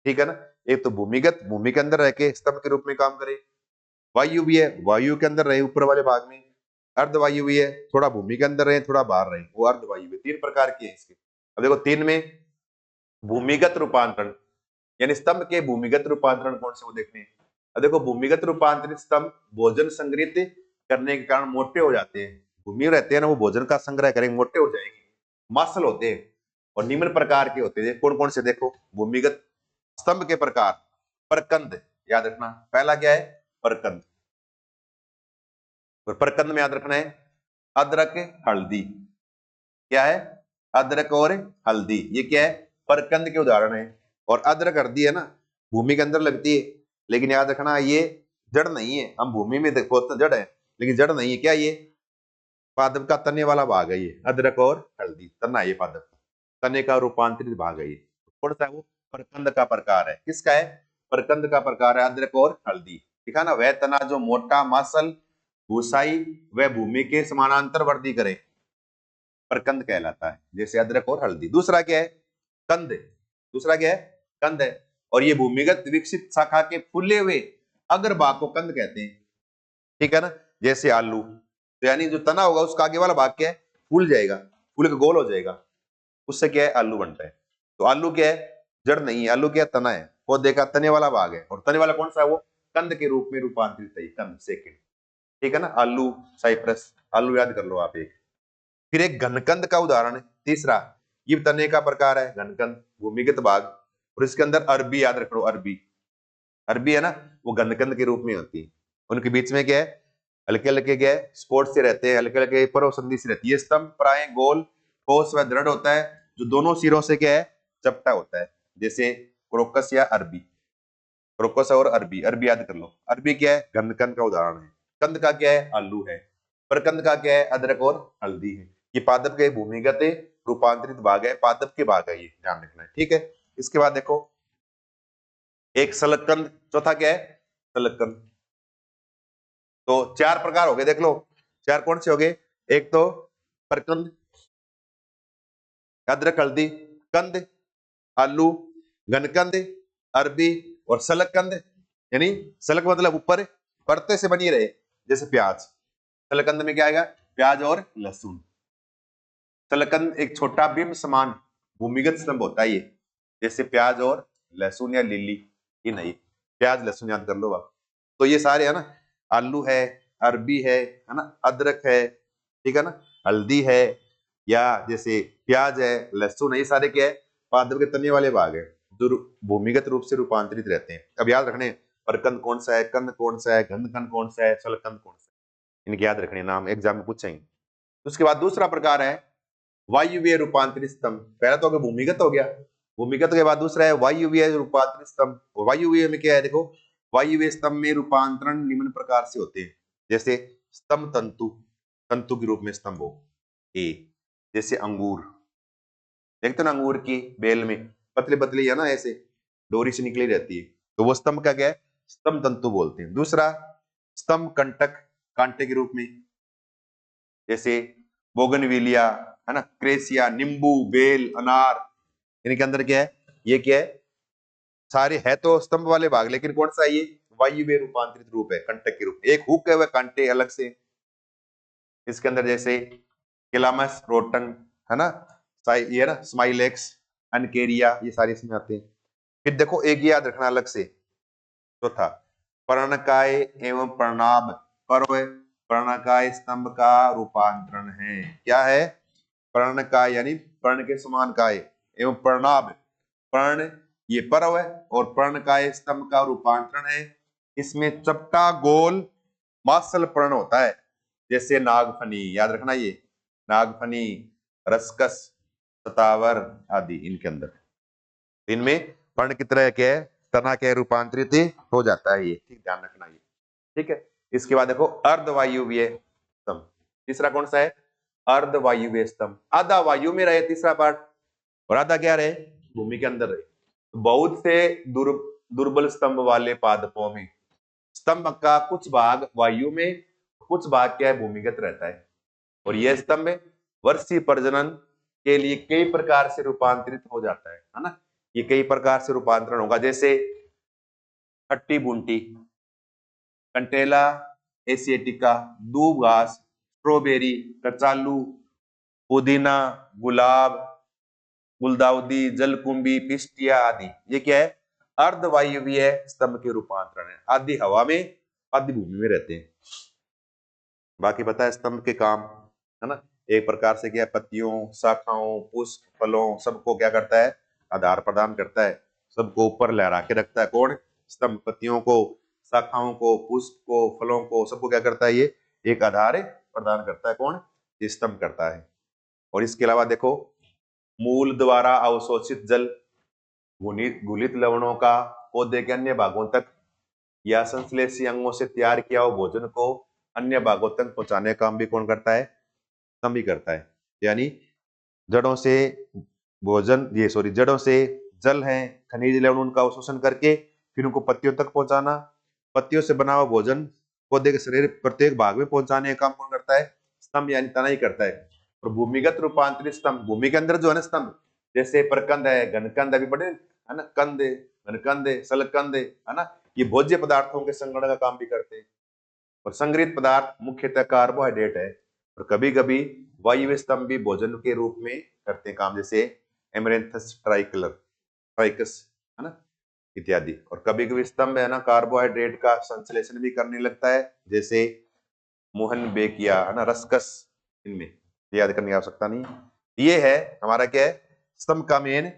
ठीक है ना, एक तो भूमिगत, भूमि के अंदर रह के स्तंभ के रूप में काम करे। वायुव्य, वायु के अंदर रहे ऊपर वाले भाग में। अर्धवायुव्य, थोड़ा भूमि के अंदर रहे थोड़ा बाहर रहे, वो अर्धवायुव्य। 3 प्रकार के हैं इसके। अब देखो 3 में भूमिगत रूपांतरण, यानी स्तंभ के भूमिगत रूपांतरण कौन से वो देखने हैं। अब देखो भूमिगत रूपांतरित स्तंभ भोजन संग्रहित करने के कारण मोटे हो जाते हैं। भूमि रहते हैं ना, वो भोजन का संग्रह करेंगे, मोटे हो जाएंगे, मांसल होते हैं। और निम्न प्रकार के होते हैं, कौन कौन से, देखो भूमिगत स्तंभ के प्रकार। परकंद, याद रखना, पहला क्या है, परकंद। और परकंद में याद रखना है अदरक हल्दी। क्या है, अदरक और हल्दी, ये क्या है, परकंद के उदाहरण है। और अदरक हल्दी है ना, भूमि के अंदर लगती है, लेकिन याद रखना ये जड़ नहीं है। हम भूमि में देखो तो जड़ है, लेकिन जड़ नहीं है। क्या ये पादप का तने वाला भाग है, ये अदरक और हल्दी तना है, ये पादप तने का रूपांतरित भाग है। ये कौन सा है, वो परकंद का प्रकार है। किसका है, परकंद का प्रकार है अदरक और हल्दी। ठीक है ना, वह तना जो मोटा मांसल भूसाई व भूमि के समानांतर वृद्धि करे, परकंद कहलाता है, जैसे अदरक और हल्दी। दूसरा क्या है, कंद। दूसरा क्या है, कंद है। और ये भूमिगत विकसित शाखा के फूले हुए अग्र भाग को कंद कहते हैं। ठीक है ना, जैसे आलू, तो यानी जो तना होगा उसका आगे वाला भाग क्या है, फूल जाएगा, फूल के गोल हो जाएगा, उससे क्या है, आलू बनता है। तो आलू क्या है, जड़ नहीं है, आलू क्या है, तना है, पौधे का तने वाला भाग है। और तने वाला कौन सा है, वो कंद के रूप में रूपांतरित है, कंद सेकंड। ठीक है ना, आलू, साइप्रस, आलू याद कर लो आप एक। फिर एक घनकंद का उदाहरण है तीसरा, ये तने का प्रकार है घनकंद, भूमिगत भाग। और इसके अंदर अरबी, याद रखो अरबी, अरबी है ना, वो घनकंद के रूप में होती है। उनके बीच में क्या है, हल्के हल्के क्या है, स्पोर्ट से रहते हैं, हल्के हल्के पर्व संधि से रहती है। स्तंभ प्राय गोल, ठोस व दृढ़ होता है, जो दोनों सिरों से क्या है, चपटा होता है, जैसे क्रोकस या अरबी। क्रोकस और अरबी, अरबी याद कर लो। अरबी क्या है, घनकंद का उदाहरण है। कंद का क्या है, आलू है। प्रकंद का क्या है, अदरक और हल्दी है। ये पादप के भूमिगत रूपांतरित भाग है, पादप के भाग है, ये ध्यान रखना है। ठीक है, इसके बाद देखो एक सलगकंद, चौथा क्या है, सलगकंद। तो 4 प्रकार हो गए, देख लो 4 कौन से हो गए, एक तो प्रकंद, अदरक हल्दी, कंद, आलू, घनकंद, अरबी और सलगकंद। यानी सलग मतलब ऊपर परते से बनी रहे, जैसे प्याज। सलगकंद में क्या आएगा, प्याज और लहसुन। सलगकंद एक छोटा बिंब समान भूमिगत स्तंभ होता है ये, जैसे प्याज और लहसुन या लिली, ये नहीं, प्याज लहसुन याद कर लो आप। तो ये सारे है ना, आलू है, अरबी है ना, अदरक है, ठीक है ना, हल्दी है, या जैसे प्याज है, लहसुन है, ये सारे क्या है, पादप के तने वाले भाग है, जो भूमिगत रूप से रूपांतरित रहते हैं। अब याद रखने, परकंद कौन सा है, कंद कौन सा है, घनकंद कौन सा है, सलकंद कौन सा है, इनके याद रखने नाम, एग्जाम में पूछेंगे। उसके बाद दूसरा प्रकार है वायुव्य रूपांतरित स्तंभ। पहला तो भूमिगत हो गया, भूमिगत के बाद दूसरा है वायुव्य रूपांतरित स्तंभ। वायुव्य में क्या है, देखो वायुव्य स्तंभ में रूपांतरण निम्न प्रकार से होते हैं, जैसे स्तंभ तंतु, तंतु के रूप में स्तंभ हो, ए जैसे अंगूर, देखते हो ना अंगूर की बेल में पतली पतली है ना, ऐसे डोरी से निकली रहती है, तो वो स्तंभ का क्या है, स्तंभ तंतु बोलते हैं। दूसरा स्तंभ कंटक, कांटे के रूप में, जैसे बोगनविलिया है ना, क्रेसिया, नींबू, बेल, अनार, इनके अंदर क्या है, ये क्या है, सारे है तो स्तंभ वाले भाग, लेकिन कौन सा है ये, वायुव्य रूपांतरित रूप है कंटक के रूप में। एक हुक है वह कांटे अलग से, इसके अंदर जैसे किलामस, रोटन, है ना, ये ना स्माइलेक्स, अनकेरिया, ये सारे इसमें आते हैं। फिर देखो एक याद रखना अलग से, चौथा पर्णकाय एवं पर्णाभ पर्व पर्णकाय स्तंभ का रूपांतरण है। क्या है? पर्णकाय यानी पर्ण के समान काय एवं पर्णाभ, पर्ण ये पर्व है और पर्णकाय स्तंभ का रूपांतरण है। इसमें चपटा गोल मासल पर्ण होता है, जैसे नागफनी, याद रखना ये नागफनी, रसकस, सतावर आदि, इनके अंदर इनमें पर्ण की तरह क्या है, तना क्या रूपांतरित हो जाता है ये, ठीक ध्यान रखना ये, ठीक है। इसके बाद देखो अर्धवायुव्य स्तंभ, तीसरा कौन सा है? अर्धवायुव्य स्तंभ। आधा वायु में रहे तीसरा पार्ट, और आधा क्या रहे? भूमि के अंदर रहे। बहुत से दुर्बल स्तंभ वाले पादपों में स्तंभ का कुछ भाग वायु में, कुछ भाग क्या है, भूमिगत रहता है। और यह स्तंभ वर्षीय प्रजनन के लिए कई प्रकार से रूपांतरित हो जाता है ना। ये कई प्रकार से रूपांतरण होगा, जैसे खट्टी बूंटी, कंटेला एशियाटिका, दूब घास, स्ट्रॉबेरी, कचालू, पुदीना, गुलाब, गुलदाउदी, जलकुंभी, पिस्टिया आदि, ये क्या है? अर्धवायुव्य स्तंभ के रूपांतरण है। आधी हवा में, आधी भूमि में रहते हैं। बाकी पता है स्तंभ के काम, है ना। एक प्रकार से क्या, पत्तियों, शाखाओं, पुष्प, फलों, सबको क्या करता है? आधार प्रदान करता है। सबको ऊपर लहरा के रखता है कौन? स्तंभ। पत्तियों को, शाखाओं को, पुष्प को, फलों को, सबको क्या करता है? ये एक आधार प्रदान करता है कौन? ये स्तंभ करता है। और इसके अलावा देखो मूल द्वारा अवशोषित जल घुलित लवणों का पौधे के अन्य भागों तक या संश्लेषी अंगों से तैयार किया हुआ भोजन को अन्य भागों तक पहुंचाने का काम भी कौन करता है? स्तंभ ही करता है। यानी जड़ों से भोजन, ये सॉरी, जड़ों से जल है, खनिज लवण, उनका अवशोषण करके फिर उनको पत्तियों तक पहुंचाना, पत्तियों से बना हुआ भोजन पौधे के शरीर प्रत्येक भाग में पहुंचाने का काम कौन करता है? स्तंभ यानी तना ही करता है। और भूमिगत रूपांतरित स्तंभ, भूमि के अंदर जो है ना स्तंभ, जैसे प्रकंद है, घनकंद, अभी पढ़े है ना, कंद, घनकंद, सलकंद, है ना, ये भोज्य पदार्थों के संगठन का काम भी करते हैं। और संग्रहित पदार्थ मुख्यतः कार्बोहाइड्रेट है। और कभी कभी वायु स्तंभ भी भोजन के रूप में करते हैं काम, जैसे एमरेंथस ट्राइकस, है ना, इत्यादि। और कभी कभी स्तंभ है ना कार्बोहाइड्रेट का संश्लेषण भी करने लगता है, जैसे मोहन बेकिया, है ना, रसकस, इनमें याद करने की आवश्यकता नहीं। ये है हमारा क्या है, स्तंभ का मेन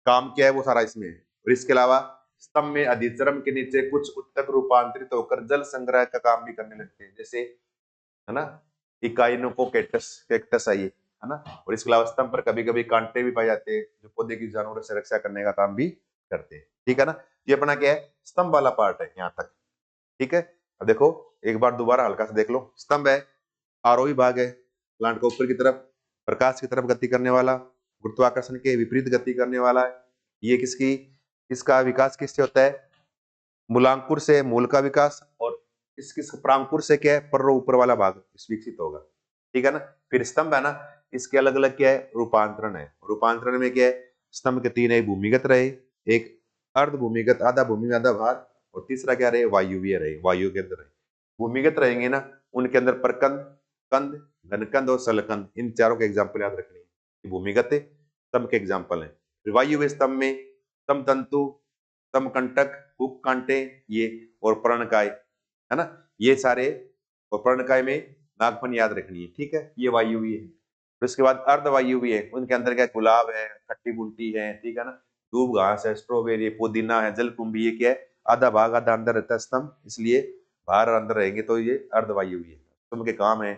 काम क्या है वो सारा इसमें। और इसके अलावा स्तंभ में अधिचर्म के नीचे कुछ उत्तक रूपांतरित होकर जल संग्रह का काम भी करने लगते हैं, जैसे, है ना, इकाइनोकोकेटस, कैक्टस है ये, है ना। और इसके अलावा स्तंभ पर कभी कभी कांटे भी पाए जाते हैं, जो पौधे की जानवरों से रक्षा करने का काम भी करते हैं, ठीक है ना। ये अपना क्या है, स्तंभ वाला पार्ट है यहाँ तक, ठीक है। अब देखो एक बार दोबारा हल्का से देख लो, स्तंभ है, आरोही भाग है, प्लांट को ऊपर की तरफ, प्रकाश की तरफ गति करने वाला, गुरुत्वाकर्षण के विपरीत गति करने वाला है। ये किसकी, इसका विकास किससे होता है? मूलांकुर से मूल का विकास, और किस प्रांकुर से क्या है, पर्रो ऊपर वाला भाग विकसित होगा, ठीक है ना। फिर स्तंभ है ना, इसके अलग अलग क्या है, रूपांतरण है। रूपांतरण में क्या है, स्तंभ के तीन है, भूमिगत रहे, एक अर्ध भूमिगत, आधा भूमि में आधा भाग, और तीसरा क्या रहे, वायुवीय रहे, वायु के अंदर रहे। भूमिगत रहेंगे ना, उनके अंदर प्रकंद, कंद, घनकंद और सलकंद, इन चारों के एग्जाम्पल याद रखने हैं। भूमिगत स्तंभ के एग्जाम्पल है। वायुव्य स्तंभ में स्तंभ तंतु, स्तंभ कंटक, हुक कांटे, ये, और पर्णकाय, है ना, ये सारे। और पर्णकाय में नागफन याद रखनी है, ठीक है, ये वायुव्य है। फिर उसके बाद अर्धवायुव्य है, उनके अंदर क्या, गुलाब है, खट्टी बूटी है, ठीक है ना, दूब घास है, स्ट्रॉबेरी, पुदीना है, जलकुंभी, ये क्या है, आधा भाग आधा अंदर रहता है स्तंभ, इसलिए बाहर और अंदर रहेंगे तो ये अर्धवायुव्य है। स्तंभ के काम है,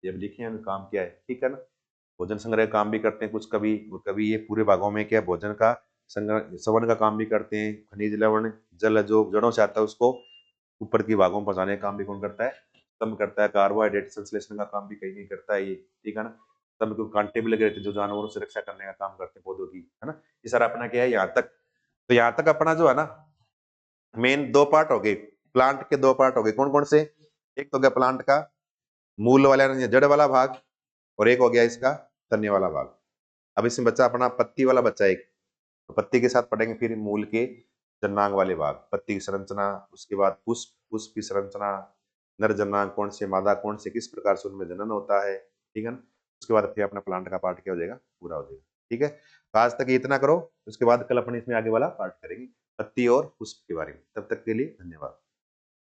ये अब लिखे हैं काम क्या है, ठीक है ना। भोजन संग्रह काम भी करते हैं कुछ, कभी कभी ये पूरे भागों में क्या, भोजन का संग्रह, सवन का काम भी करते हैं। खनिज लवण, जल जो जड़ों से आता है उसको ऊपर की भागों में पहुंचाने का काम भी कौन करता है, स्तंभ करता है। कार्बोहाइड्रेट संश्लेषण का काम भी कहीं कहीं करता है ये, ठीक है ना। स्तंभ को कांटे भी लगे रहते हैं जो जानवरों से रक्षा करने का काम करते हैं पौधों की, है ना। ये सारा अपना क्या है यहाँ तक। तो यहाँ तक अपना जो है ना, मेन दो पार्ट हो गए, प्लांट के दो पार्ट हो गए, कौन कौन से? एक तो गया प्लांट का मूल वाला जड़ वाला भाग, और एक हो गया इसका तने वाला भाग। अब इसमें बच्चा अपना पत्ती वाला बच्चा एक, तो पत्ती के साथ पढ़ेंगे फिर मूल के जन्नांग वाले भाग, पत्ती की संरचना, उसके बाद पुष्प, पुष्प की संरचना, नर जन्नांग कौन से, मादा कौन से, किस प्रकार से उनमें जनन होता है, ठीक है ना। उसके बाद फिर अपना प्लांट का पार्ट क्या हो जाएगा, पूरा हो जाएगा। ठीक है, तो आज तक इतना करो, उसके बाद कल अपन इसमें आगे वाला पार्ट करेंगे, पत्ती और पुष्प के बारे में। तब तक के लिए धन्यवाद।